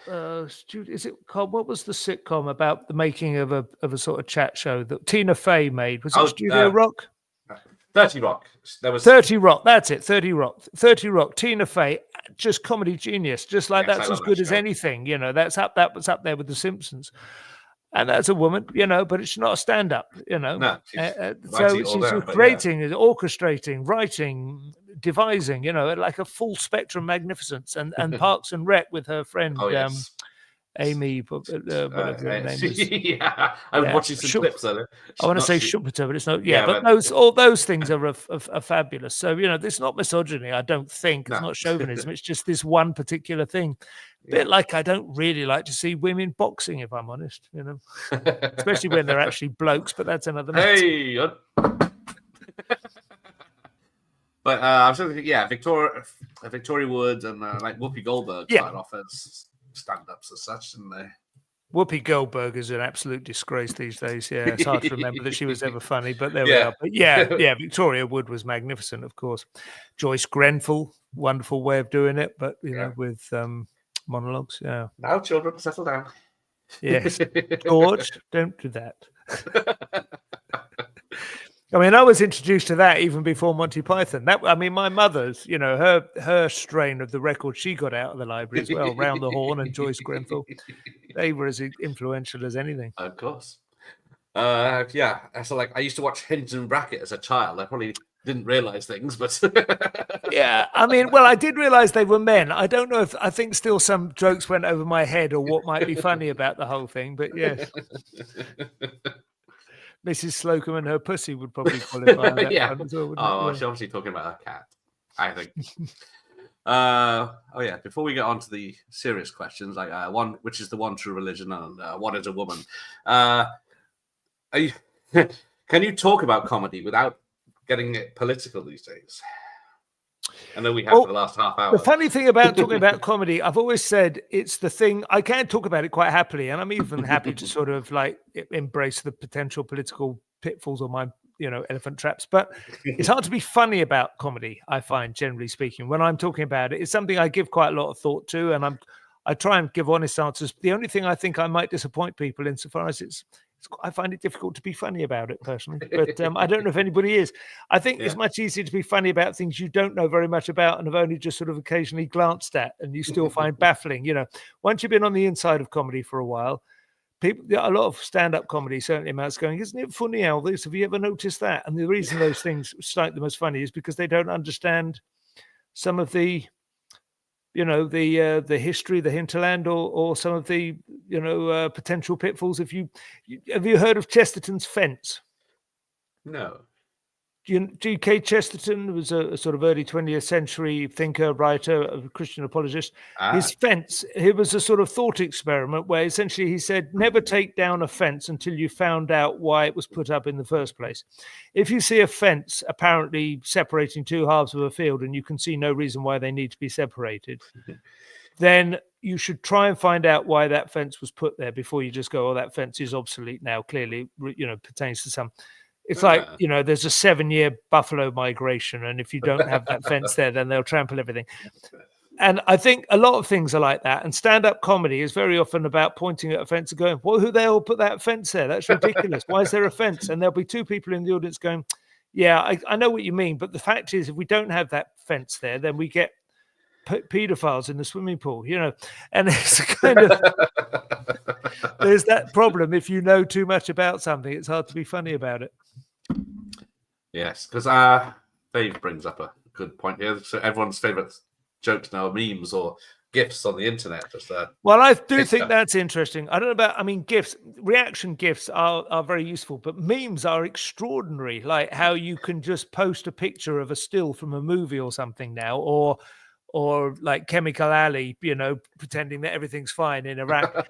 Is it called? What was the sitcom about the making of a sort of chat show that Tina Fey made? Was it Studio Rock? 30 Rock. There was 30 Rock. That's it. 30 Rock. 30 Rock. Tina Fey, just comedy genius. Just like that's as good as anything. That was up there with The Simpsons. And that's a woman, but it's not a stand-up, No, so she's creating, orchestrating, writing, devising, like a full spectrum magnificence. And Parks and Rec with her friend Amy, whatever her name is. Yeah, I'm watching some clips of it. I want to say Schumpeter, but it's not. Yeah, but all those things are fabulous. So it's not misogyny. I don't think it's not chauvinism. It's just this one particular thing. Bit like I don't really like to see women boxing, if I'm honest. Especially when they're actually blokes. But that's another matter. Hey. But I was thinking, Victoria Wood and like Whoopi Goldberg started off as stand-ups as such, didn't they? Whoopi Goldberg is an absolute disgrace these days. Yeah, it's hard to remember that she was ever funny, but there we are. But Victoria Wood was magnificent, of course. Joyce Grenfell, wonderful way of doing it, but with monologues. Yeah. Now, children, settle down. Yes, George, don't do that. I mean, I was introduced to that even before Monty Python. My mother's, her strain of the record she got out of the library as well, Round the Horn and Joyce Grenfell. They were as influential as anything. Of course. So like I used to watch Hinge and Bracket as a child. I probably didn't realize things, but I did realize they were men. I don't know I think still some jokes went over my head or what might be funny about the whole thing, but yes. Mrs. Slocum and her pussy would probably qualify. That one as well, she's obviously talking about her cat, I think. Before we get on to the serious questions, like which is the one true religion and what is a woman? Can you talk about comedy without getting it political these days? I know we have for the last half hour. The funny thing about talking about comedy, I've always said it's the thing, I can talk about it quite happily, and I'm even happy to sort of like embrace the potential political pitfalls or my, elephant traps. But it's hard to be funny about comedy, I find, generally speaking. When I'm talking about it, it's something I give quite a lot of thought to, and I try and give honest answers. The only thing I think I might disappoint people insofar as I find it difficult to be funny about it personally, but I don't know if anybody is. I think it's much easier to be funny about things you don't know very much about and have only just sort of occasionally glanced at and you still find baffling. Once you've been on the inside of comedy for a while, a lot of stand-up comedy certainly amounts going, isn't it funny, Elvis? Have you ever noticed that? And the reason those things strike them as funny is because they don't understand some of the the history, the hinterland, or some of the potential pitfalls. Have you heard of Chesterton's fence? No. G.K. Chesterton was a sort of early 20th century thinker, writer, a Christian apologist. His fence, it was a sort of thought experiment where essentially he said, never take down a fence until you found out why it was put up in the first place. If you see a fence apparently separating two halves of a field and you can see no reason why they need to be separated, then you should try and find out why that fence was put there before you just go, oh, that fence is obsolete now. Clearly, pertains to some. It's like, there's a 7-year buffalo migration, and if you don't have that fence there, then they'll trample everything. And I think a lot of things are like that. And stand-up comedy is very often about pointing at a fence and going, well, who the hell put that fence there? That's ridiculous. Why is there a fence? And there'll be 2 people in the audience going, yeah, I know what you mean. But the fact is, if we don't have that fence there, then we get pedophiles in the swimming pool, and it's kind of, there's that problem. If you know too much about something, it's hard to be funny about it. Yes, because Dave brings up a good point here. So everyone's favorite jokes now are memes or GIFs on the internet. Well, I do think that's interesting. I don't know about, GIFs, reaction GIFs are very useful, but memes are extraordinary. Like how you can just post a picture of a still from a movie or something now, or like Chemical Alley, pretending that everything's fine in Iraq.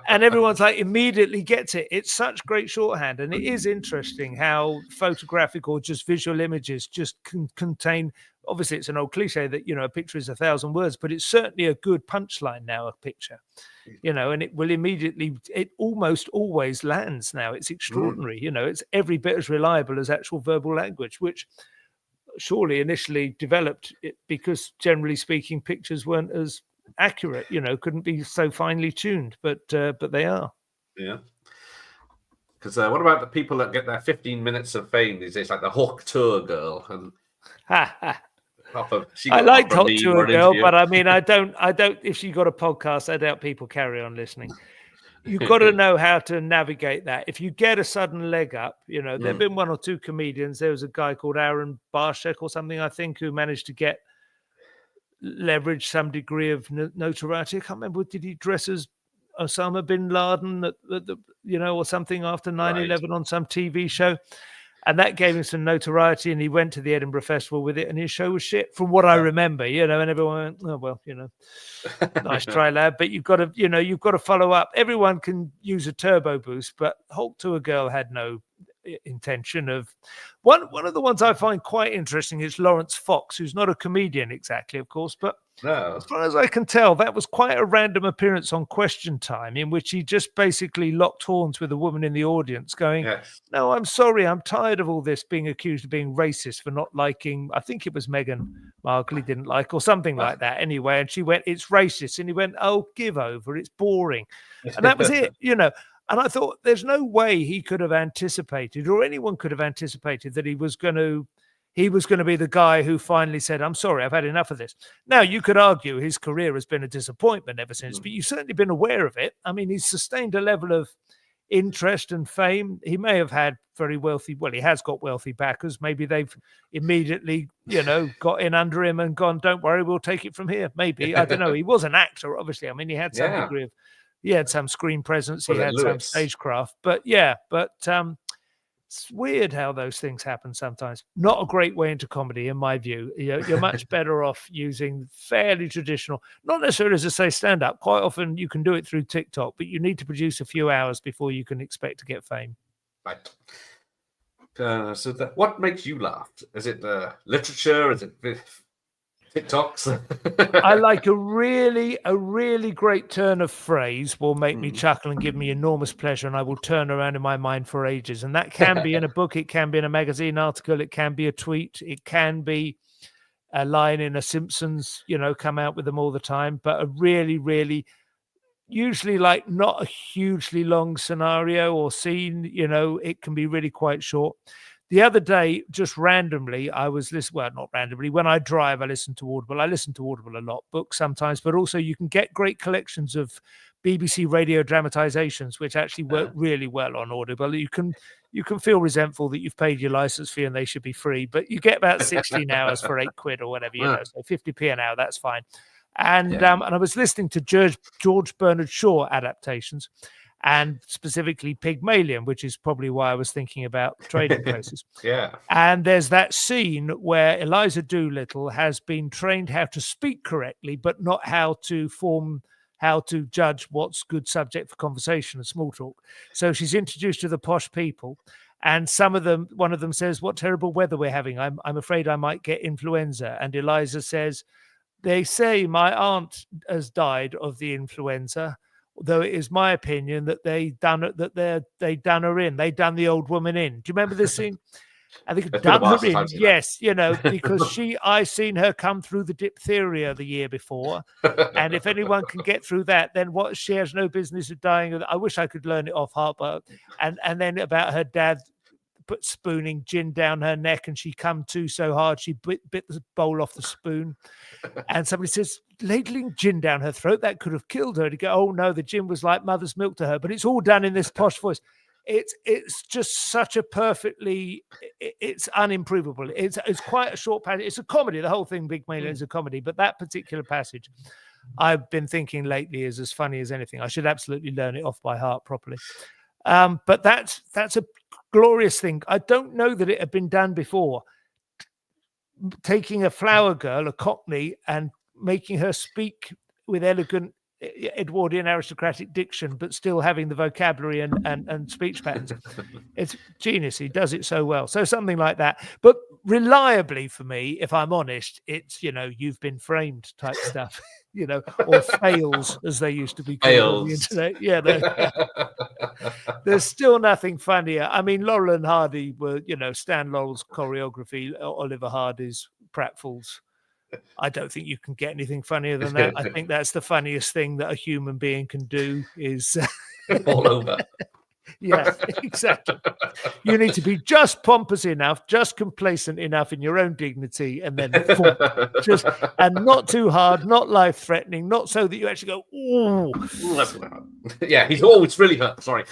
And everyone's like immediately gets it. It's such great shorthand. And it is interesting how photographic or just visual images just can contain, obviously it's an old cliche that, a picture is 1,000 words, but it's certainly a good punchline now, a picture, and it will immediately, it almost always lands now. It's extraordinary. It's every bit as reliable as actual verbal language, which surely initially developed it because generally speaking pictures weren't as accurate, couldn't be so finely tuned, but they are. Yeah, because what about the people that get their 15 minutes of fame these days, like the Hawk Tour girl? And I liked Hawk Tour girl, but I don't if she got a podcast, I doubt people carry on listening. You've got to know how to navigate that. If you get a sudden leg up, there have been 1 or 2 comedians. There was a guy called Aaron Barshek or something, I think, who managed to leverage some degree of notoriety. I can't remember. Did he dress as Osama bin Laden, or something after 9/11 on some TV show? And that gave him some notoriety, and he went to the Edinburgh Festival with it, and his show was shit, from what I remember, and everyone went, oh, well, nice try, lad, but you've got to follow up. Everyone can use a turbo boost, but Hulk to a Girl had no intention of. One of the ones I find quite interesting is Lawrence Fox, who's not a comedian exactly, of course, but as far as I can tell, that was quite a random appearance on Question Time, in which he just basically locked horns with a woman in the audience going, no, I'm sorry, I'm tired of all this being accused of being racist for not liking, I think it was Meghan Markle he didn't like, or something like that anyway. And she went, it's racist. And he went, oh, give over, it's boring. And that was it, And I thought there's no way he could have anticipated, or anyone could have anticipated, that he was going to be the guy who finally said, I'm sorry, I've had enough of this. Now, you could argue his career has been a disappointment ever since, but you've certainly been aware of it. He's sustained a level of interest and fame. He may have had he has got wealthy backers. Maybe they've immediately, got in under him and gone, don't worry, we'll take it from here. Maybe, I don't know. He was an actor, obviously. He had some degree of, he had some screen presence, he had some stagecraft, but it's weird how those things happen sometimes. Not a great way into comedy, in my view. You're much better off using fairly traditional, not necessarily as I say stand-up. Quite often you can do it through TikTok, but you need to produce a few hours before you can expect to get fame. Right. What makes you laugh? Is it literature? Is it TikToks? I like a really great turn of phrase will make me chuckle and give me enormous pleasure, and I will turn around in my mind for ages. And that can be in a book, it can be in a magazine article, it can be a tweet, it can be a line in a Simpsons, come out with them all the time, but a really, usually like not a hugely long scenario or scene, it can be really quite short. The other day, just randomly, I was listening, well, not randomly, when I drive, I listen to Audible. I listen to Audible a lot, books sometimes, but also you can get great collections of BBC radio dramatizations, which actually work really well on Audible. You can feel resentful that you've paid your license fee and they should be free, but you get about 16 hours for £8 or whatever, so 50p an hour, that's fine. And I was listening to George Bernard Shaw adaptations, and specifically Pygmalion, which is probably why I was thinking about Trading Places. And there's that scene where Eliza Doolittle has been trained how to speak correctly, but not how to judge what's good subject for conversation and small talk. So she's introduced to the posh people, and one of them says, what terrible weather we're having. I'm afraid I might get influenza. And Eliza says, They say my aunt has died of the influenza, though it is my opinion that they done her in. They done the old woman in. Do you remember this scene? I think It's been a done while her since in. I've seen Yes, you know, because I seen her come through the diphtheria the year before, and if anyone can get through that, then what she has no business of dying of. I wish I could learn it off heart, but and then about her dad put spooning gin down her neck, and she come to so hard she bit the bowl off the spoon, and somebody says ladling gin down her throat, that could have killed her. And you go, oh no, the gin was like mother's milk to her, but it's all done in this posh voice. It's just such a perfectly, it's unimprovable. It's quite a short passage. It's a comedy. The whole thing, Big Mailer, is a comedy, but that particular passage, I've been thinking lately, is as funny as anything. I should absolutely learn it off by heart properly. But that's a glorious thing. I don't know that it had been done before. Taking a flower girl, a Cockney, and making her speak with elegant Edwardian aristocratic diction, but still having the vocabulary and speech patterns. It's genius. He does it so well. So something like that. But reliably, for me, if I'm honest, it's, you know, you've been framed type stuff, you know, or fails as they used to be called on the internet. Yeah, there's still nothing funnier. I mean, Laurel and Hardy were, you know, Stan Laurel's choreography, Oliver Hardy's pratfalls. I don't think you can get anything funnier than that. I think that's the funniest thing that a human being can do is fall over. Yeah, exactly. You need to be just pompous enough, just complacent enough in your own dignity, and then just and not too hard, not life-threatening, not so that you actually go, ooh. Yeah, he's always really hurt. Sorry.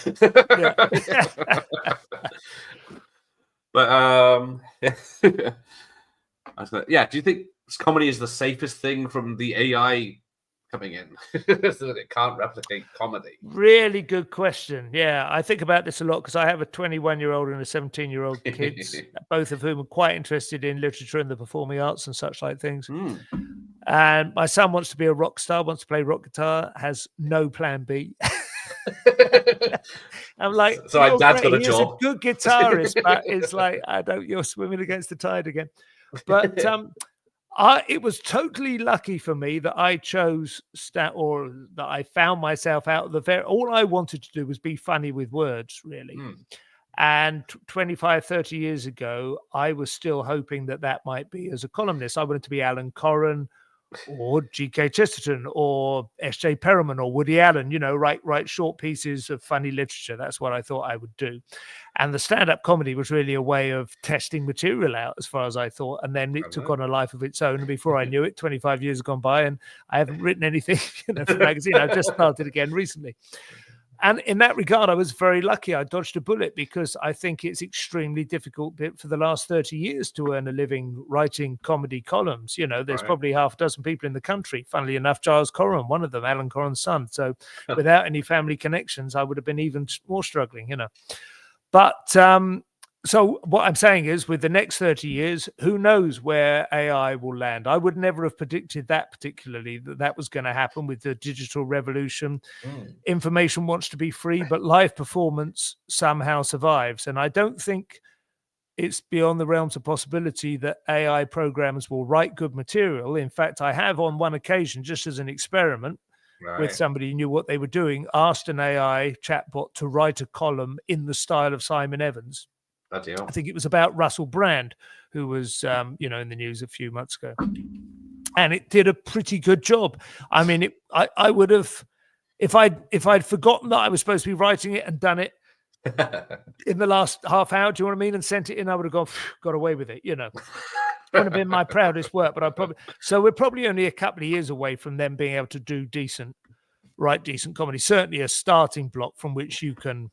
But yeah, do you think comedy is the safest thing from the AI coming in, so that it can't replicate comedy? Really good question. Yeah, I think about this a lot because I have a 21-year-old and a 17-year-old kids, both of whom are quite interested in literature and the performing arts and such like things. And my son wants to be a rock star, wants to play rock guitar, has no plan B. I'm like, so my dad's got a job. He's a good guitarist, but it's like, you're swimming against the tide again. But it was totally lucky for me that I chose or that I found myself out of all I wanted to do was be funny with words, really. And 25, 30 years ago, I was still hoping that might be as a columnist. I wanted to be Alan Corran or G.K. Chesterton or S.J. Perelman or Woody Allen, you know, write short pieces of funny literature. That's what I thought I would do. And the stand-up comedy was really a way of testing material out, as far as I thought. And then it took on a life of its own. And before I knew it, 25 years have gone by and I haven't written anything, you know, for magazine. I've just started again recently. And in that regard, I was very lucky. I dodged a bullet because I think it's extremely difficult for the last 30 years to earn a living writing comedy columns. You know, there's probably half a dozen people in the country. Funnily enough, Giles Corran, one of them, Alan Corran's son. So without any family connections, I would have been even more struggling, you know. But so what I'm saying is, with the next 30 years, who knows where AI will land? I would never have predicted that particularly, that was going to happen with the digital revolution. Information wants to be free, but live performance somehow survives. And I don't think it's beyond the realms of possibility that AI programs will write good material. In fact, I have on one occasion, just as an experiment, with somebody who knew what they were doing, asked an AI chatbot to write a column in the style of Simon Evans. I think it was about Russell Brand, who was, you know, in the news a few months ago. And it did a pretty good job. I mean, I would have, if I'd forgotten that I was supposed to be writing it and done it in the last half hour, do you know what I mean? And sent it in, I would have got away with it, you know. It would have been my proudest work, but so we're probably only a couple of years away from them being able to do write decent comedy. Certainly a starting block from which you can,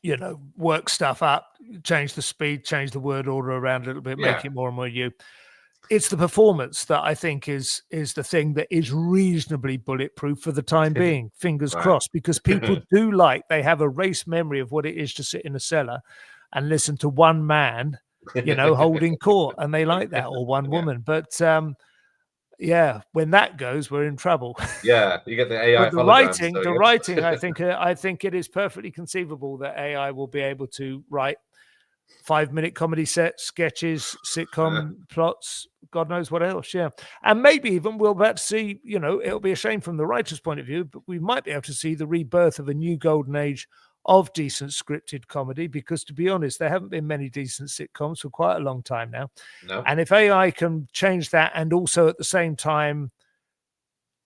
you know, work stuff up, change the speed, change the word order around a little bit, make it more and more you. It's the performance that I think is the thing that is reasonably bulletproof for the time being. Fingers crossed, because people they have a race memory of what it is to sit in a cellar and listen to one man, you know, holding court, and they like that, or one woman. But yeah, when that goes, we're in trouble. Yeah, you get the AI. The writing, I think it is perfectly conceivable that AI will be able to write 5-minute comedy sets, sketches, sitcom plots, God knows what else. Yeah. And maybe even we'll about to see, it'll be a shame from the writer's point of view, but we might be able to see the rebirth of a new golden age of decent scripted comedy, because to be honest, there haven't been many decent sitcoms for quite a long time now. No. And if AI can change that and also at the same time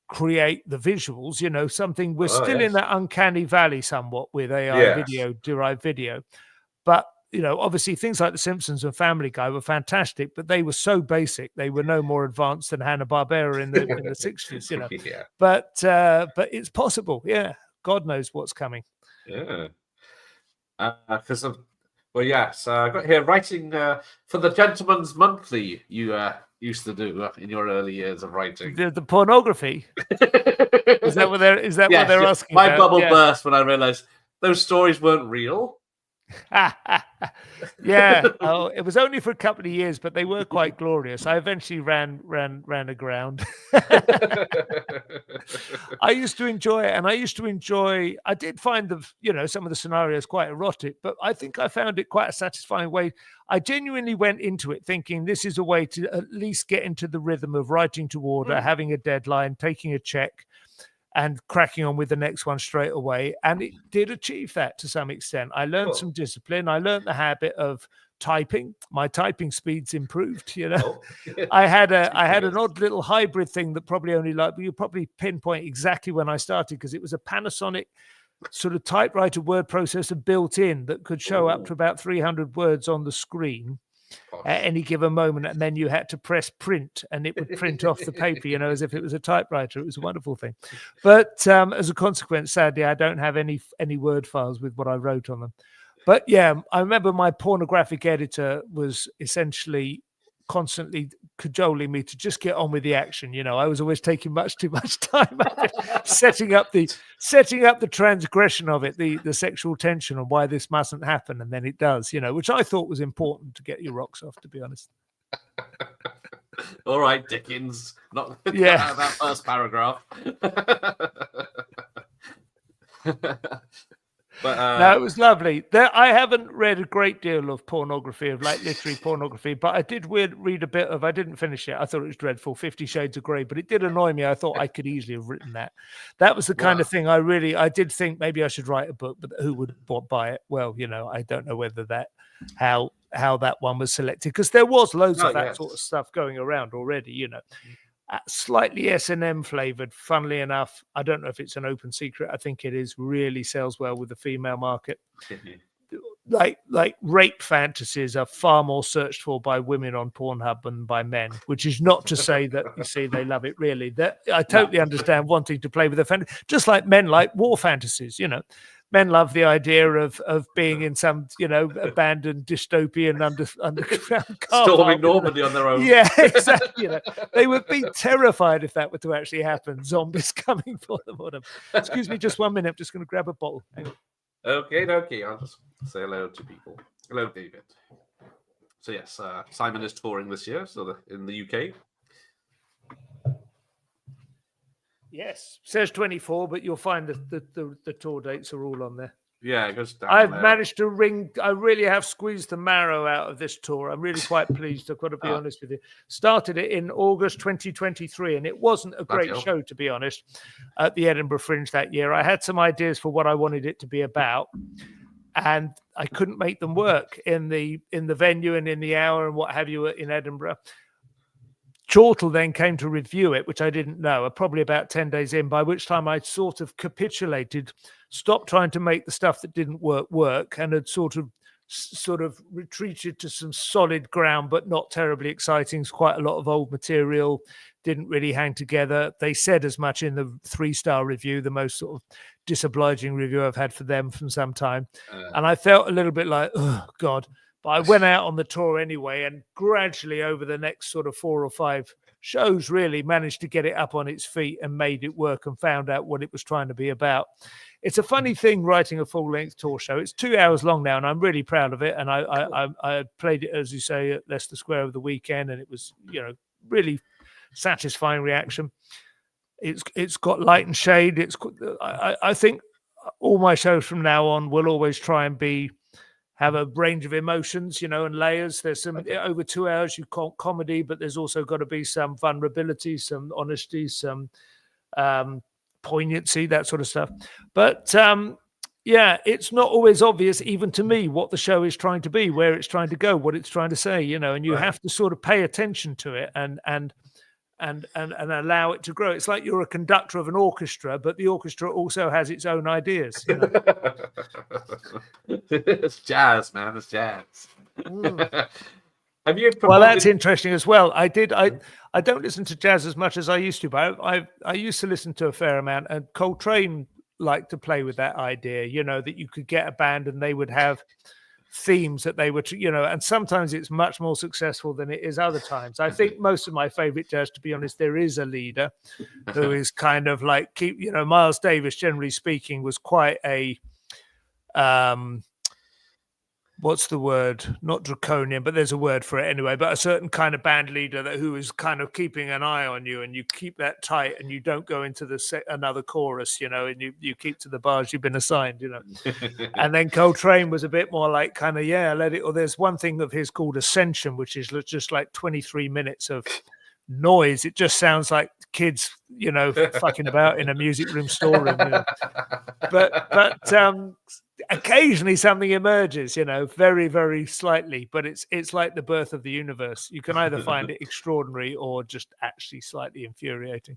create the visuals, something we're still in that uncanny valley somewhat with AI video, derived video. But obviously things like The Simpsons and Family Guy were fantastic, but they were so basic. They were no more advanced than Hanna-Barbera in the 60s, Yeah. But it's possible. Yeah. God knows what's coming. Yeah. Because I got here writing for the Gentleman's Monthly you used to do in your early years of writing. The pornography. Is that what they're asking My about? bubble burst when I realized those stories weren't real. Yeah. Oh, it was only for a couple of years, but they were quite glorious. I eventually ran aground. I used to enjoy it, and I did find some of the scenarios quite erotic, but I think I found it quite a satisfying way. I genuinely went into it thinking this is a way to at least get into the rhythm of writing to order, having a deadline, taking a check, and cracking on with the next one straight away. And it did achieve that to some extent. I learned some discipline. I learned the habit of typing. My typing speeds improved, I had an odd little hybrid thing that probably you probably pinpoint exactly when I started, because it was a Panasonic sort of typewriter word processor built in that could show up to about 300 words on the screen at any given moment, and then you had to press print and it would print off the paper, as if it was a typewriter. It was a wonderful thing. But as a consequence, sadly, I don't have any word files with what I wrote on them. But yeah, I remember my pornographic editor was essentially constantly cajoling me to just get on with the action. I was always taking much too much time setting up the transgression of it, the sexual tension, and why this mustn't happen, and then it does, which I thought was important to get your rocks off, to be honest. All right, Dickens, not that first paragraph. But no, it was lovely. I haven't read a great deal of pornography, of literary pornography, but I did read a bit of. I didn't finish it. I thought it was dreadful, 50 Shades of Grey, but it did annoy me. I thought I could easily have written that. That was the kind of thing I did think maybe I should write a book, but who would buy it? Well, I don't know whether how that one was selected, because there was loads of that sort of stuff going around already. Slightly S&M flavored, funnily enough. I don't know if it's an open secret. I think it is. Really sells well with the female market. Like rape fantasies are far more searched for by women on Pornhub than by men, which is not to say that they love it really. I totally understand wanting to play with a fantasy, just like men like war fantasies. Men love the idea of being in some, abandoned dystopian underground car storming Normandy on their own. Yeah, exactly. They would be terrified if that were to actually happen. Zombies coming for them. Excuse me, just 1 minute. I'm just going to grab a bottle. Hang on. Okay. I'll just say hello to people. Hello, David. So yes, Simon is touring this year, in the UK. Yes, says 24, but you'll find the tour dates are all on there. Yeah, it goes down. I've managed to I really have squeezed the marrow out of this tour. I'm really quite pleased. I've got to be honest with you. Started it in August 2023, and it wasn't a great show, to be honest, at the Edinburgh Fringe that year. I had some ideas for what I wanted it to be about, and I couldn't make them work in the venue and in the hour and what have you in Edinburgh. Chortle then came to review it, which I didn't know, probably about 10 days in, by which time I'd sort of capitulated, stopped trying to make the stuff that didn't work, and had sort of retreated to some solid ground, but not terribly exciting. It's quite a lot of old material, didn't really hang together. They said as much in the 3-star review, the most sort of disobliging review I've had for them from some time. And I felt a little bit like, oh, God. But I went out on the tour anyway, and gradually over the next sort of 4 or 5 shows really managed to get it up on its feet and made it work and found out what it was trying to be about. It's a funny thing writing a full-length tour show. It's 2 hours long now, and I'm really proud of it. And I played it, as you say, at Leicester Square over the weekend, and it was, really satisfying reaction. It's got light and shade. I think all my shows from now on will always try and have a range of emotions, and layers. There's some over 2 hours you call comedy, but there's also got to be some vulnerability, some honesty, some poignancy, that sort of stuff. But yeah, it's not always obvious, even to me, what the show is trying to be, where it's trying to go, what it's trying to say, and you have to sort of pay attention to it and allow it to grow. It's like you're a conductor of an orchestra, but the orchestra also has its own ideas. It's jazz, man. It's jazz. Have you? Well, that's interesting as well. I don't listen to jazz as much as I used to, but I used to listen to a fair amount, and Coltrane liked to play with that idea, that you could get a band and they would have themes that they would, and sometimes it's much more successful than it is other times. I think most of my favorite jazz, to be honest, there is a leader who is kind of like Miles Davis, generally speaking, was quite a what's the word? Not draconian, but there's a word for it anyway. But a certain kind of band leader who is kind of keeping an eye on you, and you keep that tight, and you don't go into another chorus, and you keep to the bars you've been assigned, And then Coltrane was a bit more like kind of let it. Or there's one thing of his called Ascension, which is just like 23 minutes of noise. It just sounds like kids, fucking about in a music room storeroom. But occasionally something emerges, very, very slightly, but it's like the birth of the universe. You can either find it extraordinary or just actually slightly infuriating.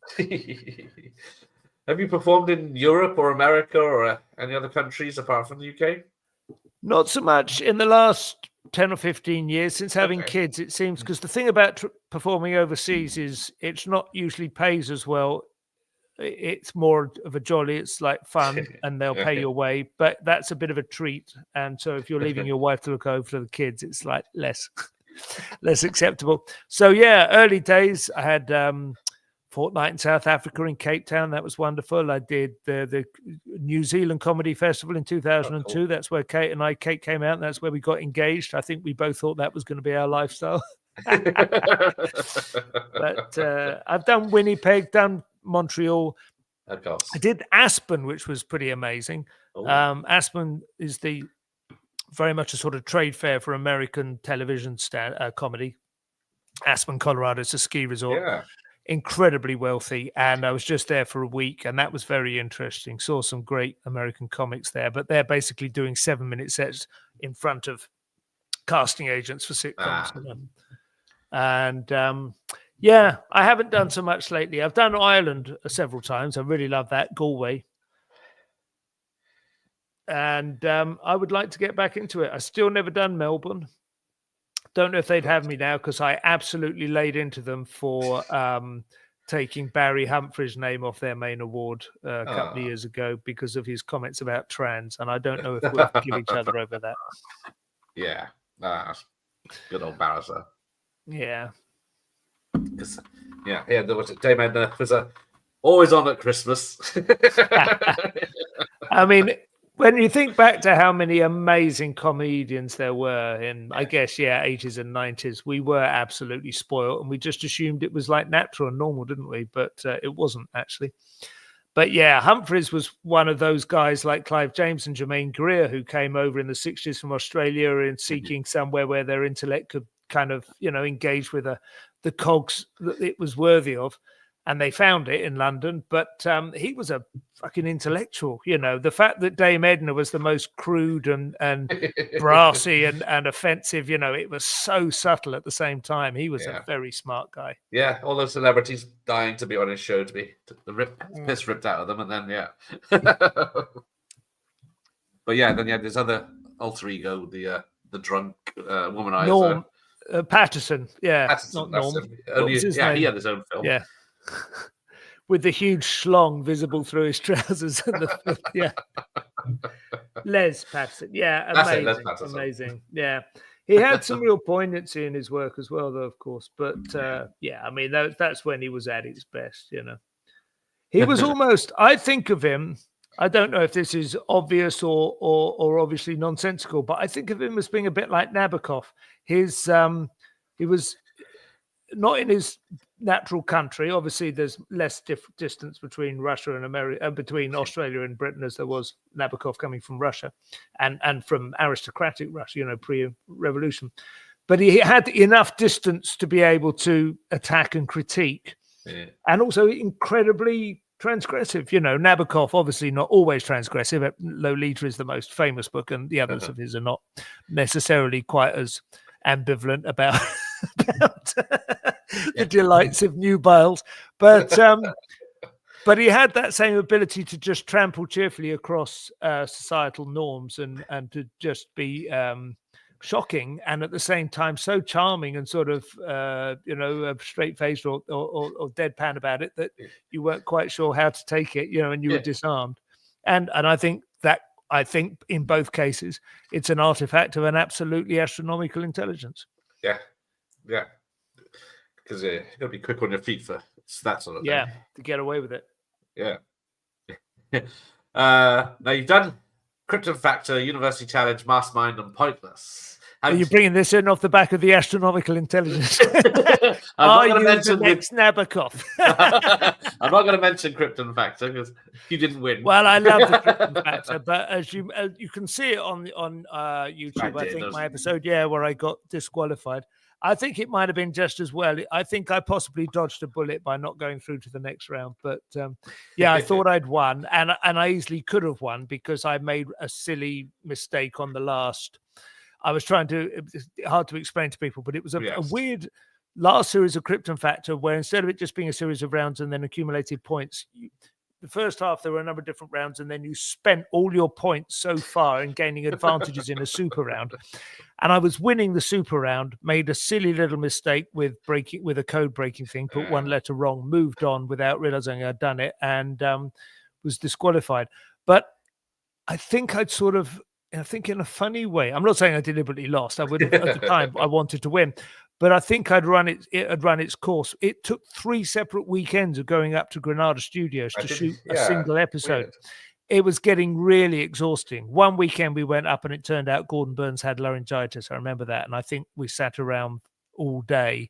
Have you performed in Europe or America or any other countries apart from the UK? Not so much in the last 10 or 15 years since having kids, it seems, because the thing about performing overseas is it's not usually pays as well. It's more of a jolly, it's like fun, and they'll pay your way, but that's a bit of a treat. And so if you're leaving your wife to look over the kids, it's like less acceptable. So early days, I had fortnight in South Africa in Cape Town. That was wonderful. I did the New Zealand Comedy Festival in 2002. Oh, cool. That's where Kate came out, and that's where we got engaged. I think we both thought that was going to be our lifestyle. But I've done Winnipeg, done Montreal. Of course. I did Aspen, which was pretty amazing. Aspen is very much a sort of trade fair for American television comedy. Aspen, Colorado, it's a ski resort. Yeah. Incredibly wealthy, and I was just there for a week, and that was very interesting. Saw some great American comics there, but they're basically doing 7-minute sets in front of casting agents for sitcoms. And I haven't done so much lately. I've done Ireland several times. I really love that, Galway. And I would like to get back into it. I still never done Melbourne. Don't know if they'd have me now, because I absolutely laid into them for taking Barry Humphrey's name off their main award a couple of years ago because of his comments about trans. And I don't know if we'll forgive each other over that. Yeah. Good old Barrister. Yeah. There was a Dame Edna was always on at Christmas. I mean, when you think back to how many amazing comedians there were in, I guess, 80s and 90s, we were absolutely spoiled, and we just assumed it was like natural and normal, didn't we? But it wasn't actually. But Humphreys was one of those guys like Clive James and Jermaine Greer who came over in the 60s from Australia and seeking somewhere where their intellect could kind of, engage with the cogs that it was worthy of. And they found it in London, but he was a fucking intellectual. The fact that Dame Edna was the most crude and brassy and offensive, it was so subtle at the same time. He was a very smart guy. Yeah, all those celebrities dying to be on his show, to be the piss ripped out of them, and then but then you had this other alter ego, the drunk womanizer. Norm Patterson, Patterson, not Norm. He had his own film. Yeah. With the huge schlong visible through his trousers. And Les Patterson. Yeah, amazing. Les Patterson. Amazing. Yeah. He had some real poignancy in his work as well, though, of course. But I mean, that's when he was at his best, He was almost, I think of him, I don't know if this is obvious or obviously nonsensical, but I think of him as being a bit like Nabokov. not in his natural country. Obviously, there's less distance between Russia and America, between Australia and Britain, as there was Nabokov coming from Russia, and from aristocratic Russia, pre-revolution. But he had enough distance to be able to attack and critique, and also incredibly transgressive. Nabokov, obviously not always transgressive. Lolita is the most famous book, and the others of his are not necessarily quite as ambivalent about the delights of nubiles. But he had that same ability to just trample cheerfully across societal norms and to just be shocking, and at the same time so charming and sort of straight-faced or deadpan about it that you weren't quite sure how to take it, and you were disarmed. And I think in both cases it's an artifact of an absolutely astronomical intelligence. Yeah because you got to be quick on your feet for that sort of thing. To get away with it. Now you've done Krypton Factor, University Challenge, Mastermind, and Pointless. Are you bringing this in off the back of the astronomical intelligence? I'm not going to mention the next Nabokov. I'm not going to mention Krypton Factor because you didn't win. Well, I love the Krypton Factor, but as you can see it on YouTube, I think my episode, where I got disqualified. I think it might have been just as well. I think I possibly dodged a bullet by not going through to the next round. But I thought I'd won, and I easily could have won because I made a silly mistake on the last. I was trying to, it's hard to explain to people, but it was a weird last series of Krypton Factor where instead of it just being a series of rounds and then accumulated points, the first half there were a number of different rounds, and then you spent all your points so far in gaining advantages in a super round. And I was winning the super round, made a silly little mistake with a code breaking thing, put one letter wrong, moved on without realizing I'd done it, and was disqualified. But I think I'd sort of, I think in a funny way, I'm not saying I deliberately lost. I would have, at the time I wanted to win, but I think it had run its course. It took 3 separate weekends of going up to Granada Studios to shoot a single episode. Weird. It was getting really exhausting. One weekend we went up and it turned out Gordon Burns had laryngitis. I remember that. And I think we sat around all day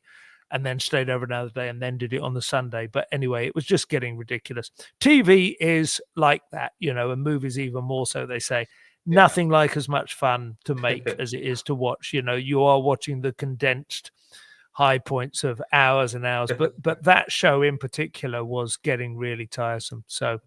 and then stayed over another day and then did it on the Sunday. But anyway, it was just getting ridiculous. TV is like that, and movies even more so, they say. Nothing like as much fun to make as it is to watch. You are watching the condensed high points of hours and hours, but that show in particular was getting really tiresome. So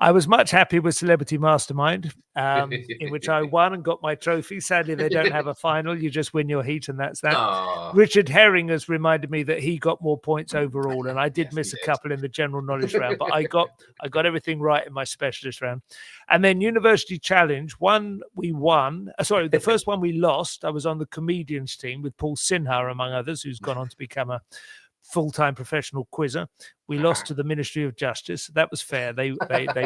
I was much happy with Celebrity Mastermind, in which I won and got my trophy. Sadly, they don't have a final. You just win your heat, and that's that. Aww. Richard Herring has reminded me that he got more points overall, and I did miss a couple in the general knowledge round, but I got everything right in my specialist round. And then University Challenge, we won. Sorry, the first one we lost. I was on the comedians team with Paul Sinha, among others, who's gone on to become a full-time professional quizzer. We lost to the Ministry of Justice. That was fair. They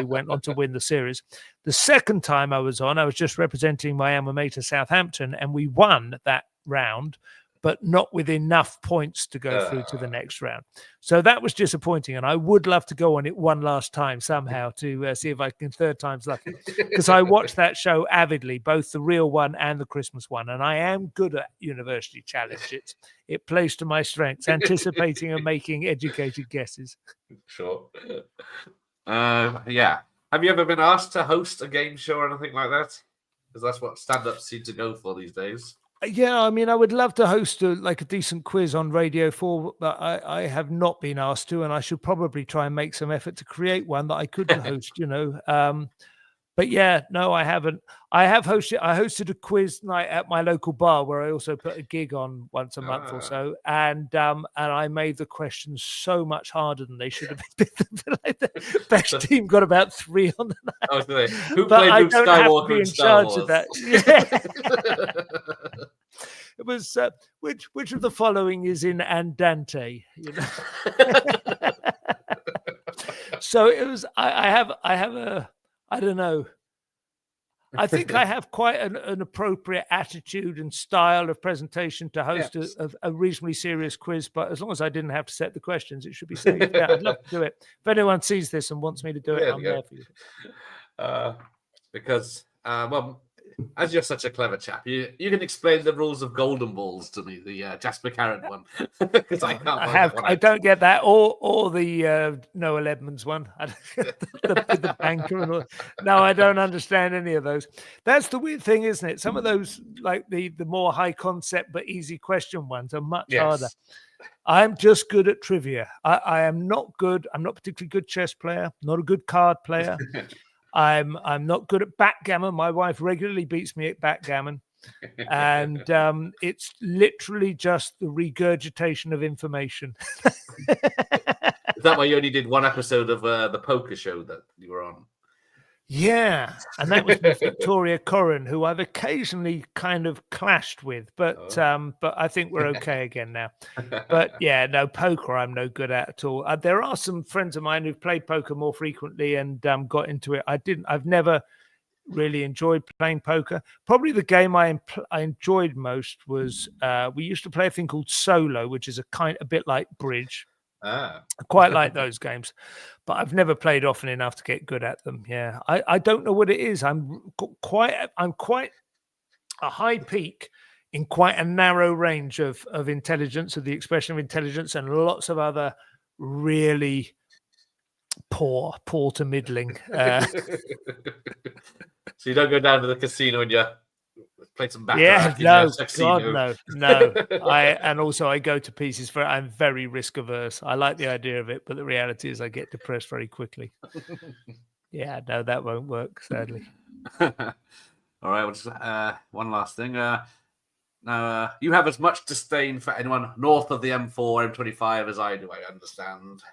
went on to win the series. The second time I was on, I was just representing my alma mater, Southampton, and we won that round, but not with enough points to go through to the next round. So that was disappointing, and I would love to go on it one last time somehow to see if I can third time's lucky, because I watched that show avidly, both the real one and the Christmas one, and I am good at University Challenge. It plays to my strengths, anticipating and making educated guesses. Sure. Yeah. Have you ever been asked to host a game show or anything like that? Because that's what stand-ups seem to go for these days. Yeah, I mean, I would love to host a decent quiz on Radio 4, but I have not been asked to, and I should probably try and make some effort to create one that I could host, But yeah, no, I haven't. I hosted a quiz night at my local bar where I also put a gig on once a month or so, and I made the questions so much harder than they should have been. The best team got about 3 on the night. Oh, who played Luke Skywalker in Star Wars? Of that. Yeah. It was which of the following is in Andante? So it was. I have a. I don't know. I think I have quite an appropriate attitude and style of presentation to host a reasonably serious quiz, but as long as I didn't have to set the questions, it should be safe. Yeah, I'd love to do it. If anyone sees this and wants me to do it, I'm there for you. Because, As you're such a clever chap, you can explain the rules of golden balls to me, the Jasper Carrot one, because I can't work that one I out. don't get that, or the Noel Edmonds one, the banker and all. No, I don't understand any of those. That's the weird thing, isn't it? Some of those, like the more high concept but easy question ones, are much harder. I'm just good at trivia. I am not good. I'm not a particularly good chess player. Not a good card player. I'm not good at backgammon. My wife regularly beats me at backgammon. And it's literally just the regurgitation of information. Is that why you only did one episode of the poker show that you were on? Yeah, and that was with Victoria Corrin, who I've occasionally kind of clashed with, but I think we're okay again now. But yeah, no, poker I'm no good at all. There are some friends of mine who've played poker more frequently and got into it. I've never really enjoyed playing poker. Probably the game I enjoyed most was we used to play a thing called Solo, which is a bit like bridge. I quite like those games, but I've never played often enough to get good at them. Yeah, I don't know what it is. I'm quite a high peak in quite a narrow range of intelligence, of the expression of intelligence, and lots of other really poor to middling. So you don't go down to the casino and you play some baccarat. Yeah, no, God, no. And also I go to pieces for. I'm very risk averse. I like the idea of it, but the reality is I get depressed very quickly. Yeah, no, that won't work, sadly. All right, well, just, one last thing. Now, you have as much disdain for anyone north of the M4, M25 as I do, I understand.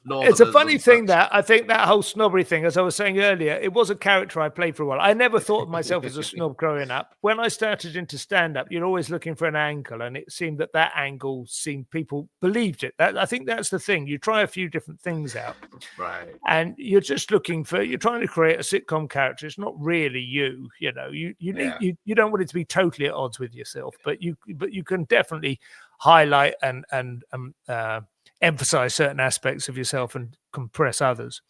It's a funny thing that I think that whole snobbery thing, as I was saying earlier, it was a character I played for a while. I never thought of myself as a snob growing up. When I started into stand-up, you're always looking for an angle, and it seemed that angle seemed people believed it. I think that's the thing. You try a few different things out, right? And you're just looking for. You're trying to create a sitcom character. It's not really you. You know, you don't want it to be totally at odds with yourself, but you can definitely highlight and emphasize certain aspects of yourself and compress others.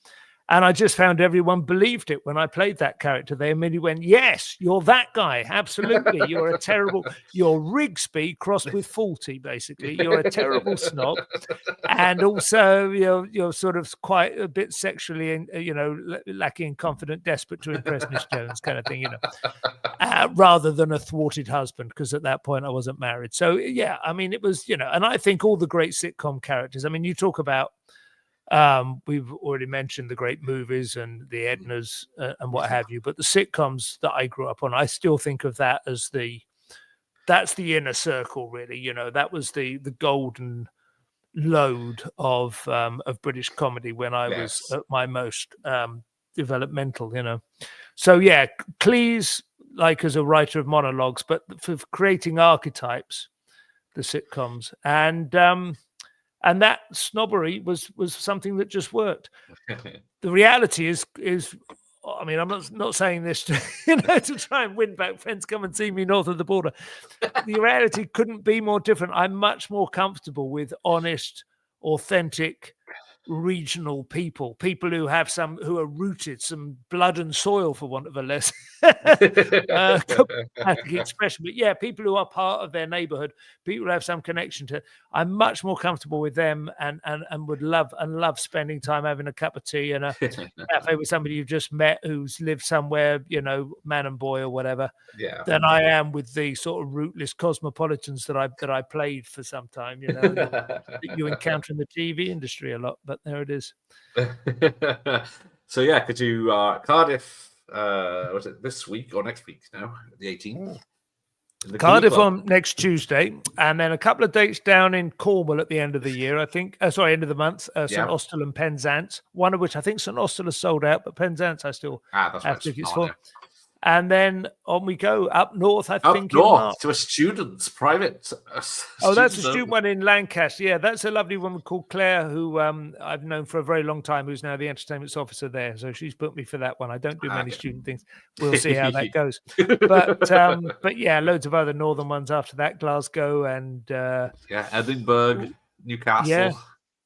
And I just found everyone believed it when I played that character. They immediately went, yes, you're that guy. Absolutely. You're Rigsby crossed with Faulty, basically. You're a terrible snob. And also you're sort of quite a bit sexually, lacking in confident, desperate to impress Miss Jones kind of thing, rather than a thwarted husband, because at that point I wasn't married. So, yeah, I mean, it was, and I think all the great sitcom characters, I mean, you talk about, we've already mentioned the great movies and the Ednas and what have you, but the sitcoms that I grew up on, I still think of that as that's the inner circle, really. That was the golden load of British comedy when I was at my most developmental. So yeah, Cleese, like as a writer of monologues, but for creating archetypes, the sitcoms, and that snobbery was something that just worked. The reality is, I mean, I'm not saying this to try and win back friends, come and see me north of the border. The reality couldn't be more different. I'm much more comfortable with honest, authentic, regional people who are rooted, some blood and soil, for want of a less expression. But yeah, people who are part of their neighborhood, people who have some connection to. I'm much more comfortable with them, and would love spending time having a cup of tea in a cafe with somebody you've just met who's lived somewhere, man and boy or whatever, than I am with the sort of rootless cosmopolitans that I played for some time. That you encounter in the TV industry a lot, but there it is. So yeah, could you Cardiff? Was it this week or next week? No, the 18th. Cardiff on next Tuesday, and then a couple of dates down in Cornwall at the end of the year. I think, end of the month. St Austell and Penzance. One of which I think St Austell is sold out, but Penzance I still have tickets for. And then on we go up north. I think north to a student's private. That's a student one in Lancaster. Yeah, that's a lovely woman called Claire, who I've known for a very long time, who's now the entertainment officer there. So she's booked me for that one. I don't do many student things. We'll see how that goes. But yeah, loads of other northern ones after that. Glasgow and Edinburgh, Newcastle.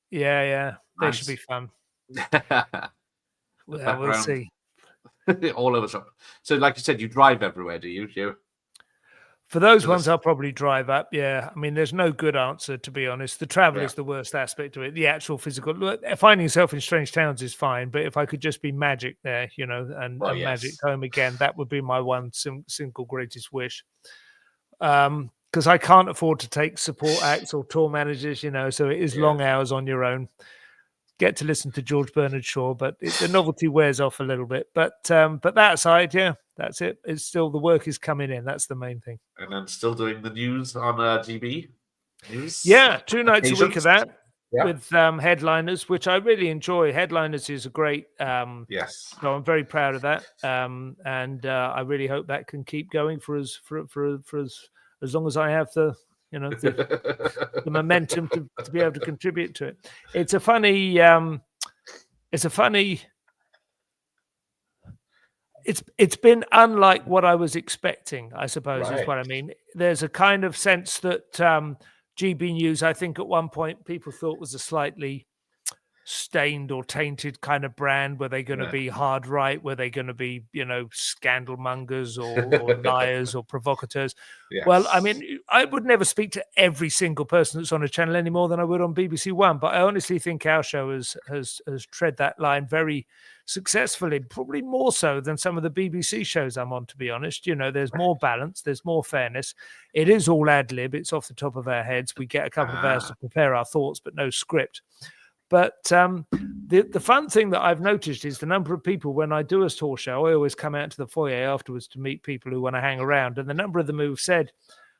Yeah. They should be fun. We'll see. All over the shop. So, like you said, you drive everywhere, do you? For those ones, I'll probably drive up. Yeah, I mean, there's no good answer, to be honest. The travel Yeah. is the worst aspect of it. The actual physical, finding yourself in strange towns is fine, but if I could just be magic there, and magic home again, that would be my one single greatest wish. Because I can't afford to take support acts or tour managers, so it is long hours on your own. Get to listen to George Bernard Shaw, but the novelty wears off a little bit. But that aside, that's it. It's still the work is coming in. That's the main thing. And then still doing the news on GB News. Yeah, 2 nights a week of that Yeah. with headliners, which I really enjoy. Headliners is a great. Yes. So I'm very proud of that, and I really hope that can keep going for as long as I have the momentum to be able to contribute to it. It's a funny. It's been unlike what I was expecting, I suppose, is what I mean. There's a kind of sense that GBNews, I think at one point people thought was a slightly stained or tainted kind of brand. Were they going to be hard right? Were they going to be, scandal mongers or liars or provocateurs? Yes. Well, I mean, I would never speak to every single person that's on a channel any more than I would on BBC One, but I honestly think our show has tread that line very successfully, probably more so than some of the BBC shows I'm on, to be honest. There's more balance, there's more fairness. It is all ad lib, it's off the top of our heads. We get a couple of hours to prepare our thoughts, but no script. But the fun thing that I've noticed is the number of people, when I do a tour show, I always come out to the foyer afterwards to meet people who want to hang around. And the number of them who've said,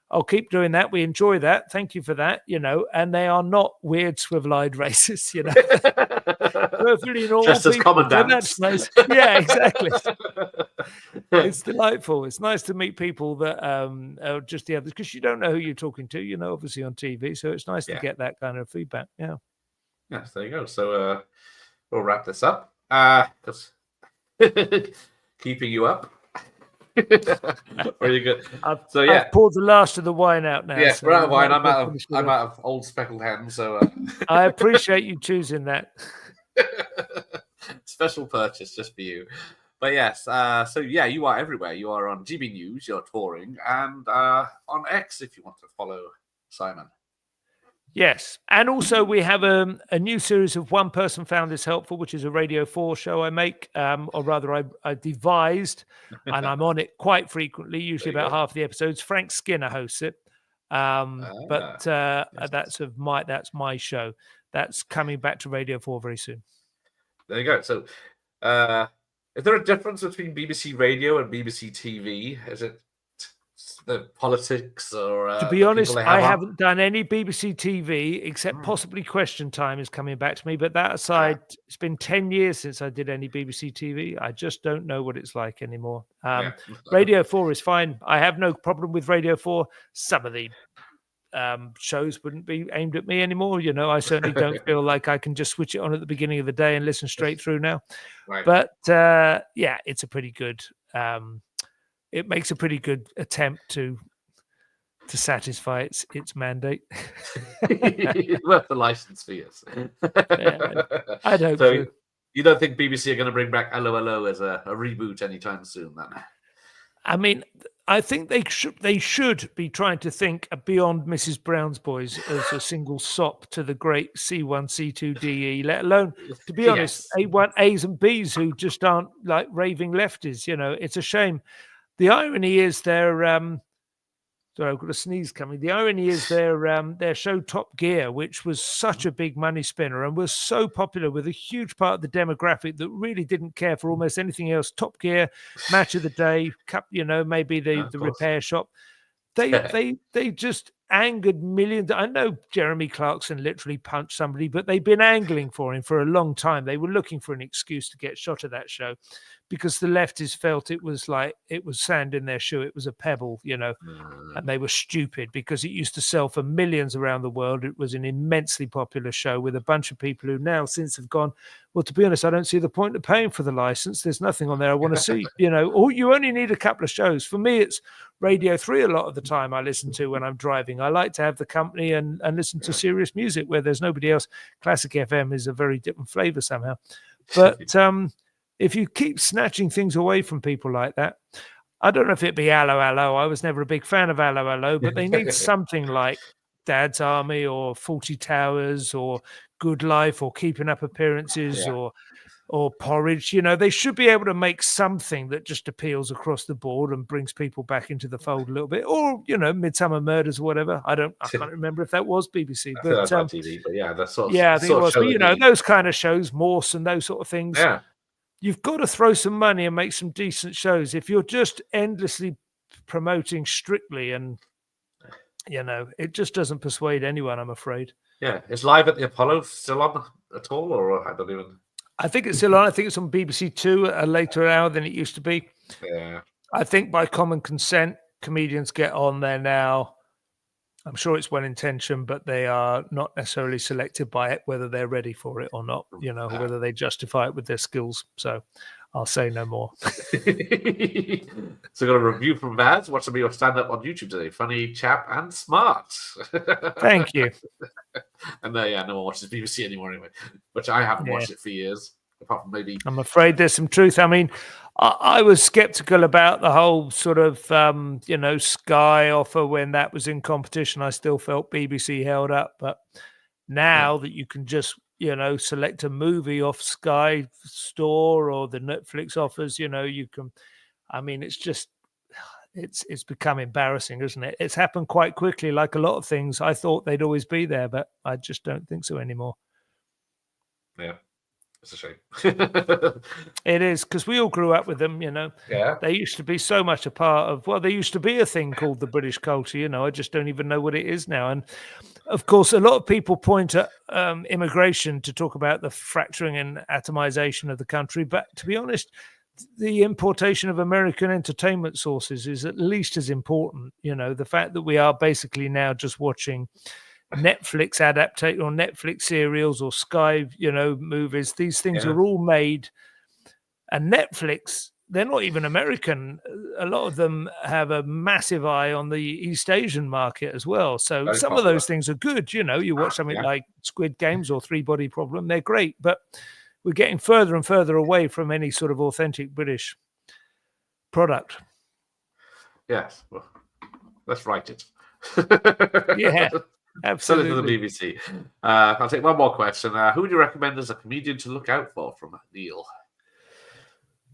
I'll keep doing that. We enjoy that. Thank you for that. And they are not weird, swivel-eyed racists, Perfectly normal. Just as commandants. That's nice. Yeah, exactly. It's delightful. It's nice to meet people that are just the others, because you don't know who you're talking to, obviously on TV. So it's nice to get that kind of feedback. Yeah. Yes, there you go. So we'll wrap this up. Just keeping you up. Very good. I've poured the last of the wine out now. Yes, so we're out of wine. I'm out of old Speckled Hen. So I appreciate you choosing that. Special purchase just for you. But yes, so you are everywhere. You are on GB News, you're touring, and on X if you want to follow Simon. Yes, and also we have a new series of One Person Found This Helpful, which is a Radio 4 show I make, or rather I devised, and I'm on it quite frequently, usually about half the episodes. Frank Skinner hosts it, but that's my show. That's coming back to Radio 4 very soon. There you go. So is there a difference between BBC Radio and BBC TV? Is it the politics or to be honest, I haven't done any BBC TV except possibly Question Time is coming back to me, but that aside, it's been 10 years since I did any BBC TV. I just don't know what it's like anymore. Radio 4 is fine. I have no problem with Radio 4. Some of the shows wouldn't be aimed at me anymore. I certainly don't feel like I can just switch it on at the beginning of the day and listen straight through now. But it's a pretty good it makes a pretty good attempt to satisfy its mandate. Worth the license fees. I don't. So you don't think BBC are going to bring back Hello Hello as a reboot anytime soon? Then, I mean, I think they should be trying to think beyond Mrs. Brown's Boys as a single sop to the great C1, C2, DE. Let alone, to be honest, A1, A's and B's who just aren't like raving lefties. It's a shame. The irony is their sorry, I've got a sneeze coming. The irony is their show Top Gear, which was such a big money spinner and was so popular with a huge part of the demographic that really didn't care for almost anything else. Top Gear, Match of the Day, Cup, maybe the repair shop. They just angered millions. I know Jeremy Clarkson literally punched somebody, but they've been angling for him for a long time. They were looking for an excuse to get shot of that show because the leftists felt it was sand in their shoe. It was a pebble, and they were stupid because it used to sell for millions around the world. It was an immensely popular show with a bunch of people who now since have gone, well, to be honest, I don't see the point of paying for the license. There's nothing on there I want to see, or you only need a couple of shows. For me, it's Radio 3 a lot of the time I listen to when I'm driving. I like to have the company and listen to serious music where there's nobody else. Classic FM is a very different flavor somehow. But if you keep snatching things away from people like that, I don't know if it'd be Allo Allo. I was never a big fan of Allo Allo, but they need something like Dad's Army or 40 Towers or Good Life or Keeping Up Appearances or Porridge. You know, they should be able to make something that just appeals across the board and brings people back into the fold a little bit. Or, you know, Midsummer Murders or whatever. I can't remember if that was BBC. I But think that's on TV, but yeah, that's sort of, yeah, I think it was. But, you know, need. those kind of shows, Morse and those sort of things. Yeah. You've got to throw some money and make some decent shows. If you're just endlessly promoting Strictly, and you know, it just doesn't persuade anyone, I'm afraid. Yeah, is Live at the Apollo still on at all, or I don't even? I think it's still on. I think it's on BBC Two at a later hour than it used to be. Yeah, I think by common consent, comedians get on there now. I'm sure it's well intentioned, but they are not necessarily selected by it, whether they're ready for it or not, you know, whether they justify it with their skills. So I'll say no more. So got a review from Vaz. Watch some of your stand-up on YouTube today. Funny chap and smart. Thank you. And yeah, no one watches BBC anymore anyway, which I haven't watched it for years, apart from maybe. I'm afraid there's some truth. I mean, I was skeptical about the whole sort of, you know, Sky offer when that was in competition. I still felt BBC held up. But now that you can just, you know, select a movie off Sky Store or the Netflix offers, you know, you can, I mean, it's just, it's become embarrassing, isn't it? It's happened quite quickly, like a lot of things. I thought they'd always be there, but I just don't think so anymore. Yeah. It's a shame. It is, because we all grew up with them, you know. Yeah. They used to be so much a part of, well, there used to be a thing called the British culture, you know. I just don't even know what it is now. And of course, a lot of people point at immigration to talk about the fracturing and atomization of the country. But to be honest, the importation of American entertainment sources is at least as important. You know, the fact that we are basically now just watching Netflix adaptation or Netflix serials or Sky, you know, movies. These things are all made, and Netflix, they're not even American. A lot of them have a massive eye on the East Asian market as well. So Very some popular. of those things are good. You know, you watch something like Squid Games or Three Body Problem, they're great, but we're getting further and further away from any sort of authentic British product. Yes. Well, let's write it. Yeah. Absolutely. Sell it to the BBC. I'll take one more question. Who would you recommend as a comedian to look out for from Neil?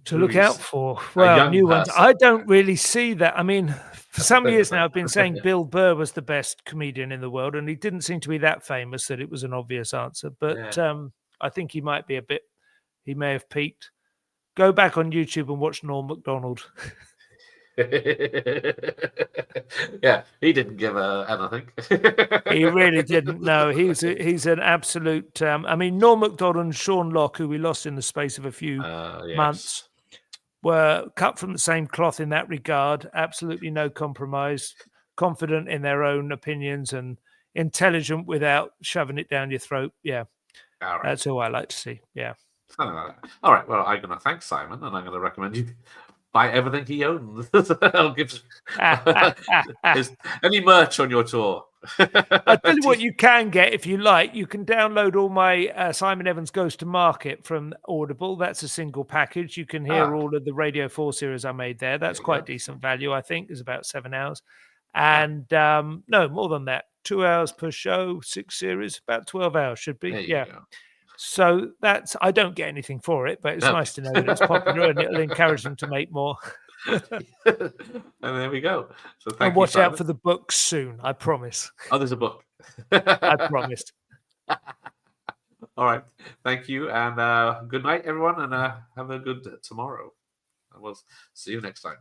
To look out for? Well, new ones. I don't really see that. I mean, for some years now, I've been saying Bill Burr was the best comedian in the world, and he didn't seem to be that famous that it was an obvious answer. But I think he might be a bit, he may have peaked. Go back on YouTube and watch Norm Macdonald. Yeah, he didn't give anything. He really didn't. No, he's an absolute. I mean, Norm Macdonald and Sean Locke, who we lost in the space of a few months, were cut from the same cloth in that regard. Absolutely no compromise. Confident in their own opinions and intelligent without shoving it down your throat. Yeah, that's who I like to see. Yeah. All right. Well, I'm going to thank Simon, and I'm going to recommend you buy everything he owns. I'll give any merch on your tour. I'll tell you what you can get if you like. You can download all my Simon Evans Goes to Market from Audible. That's a single package. You can hear all of the Radio 4 series I made there. That's quite decent value, I think. It's about 7 hours. And no, more than that. 2 hours per show, 6 series, about 12 hours should be. Yeah. So that's, I don't get anything for it, but it's nice to know that it's popular and it'll encourage them to make more. And there we go. So and watch out for the books soon, I promise. Oh, there's a book. I promised. All right. Thank you. And good night, everyone. And have a good tomorrow. And we'll see you next time.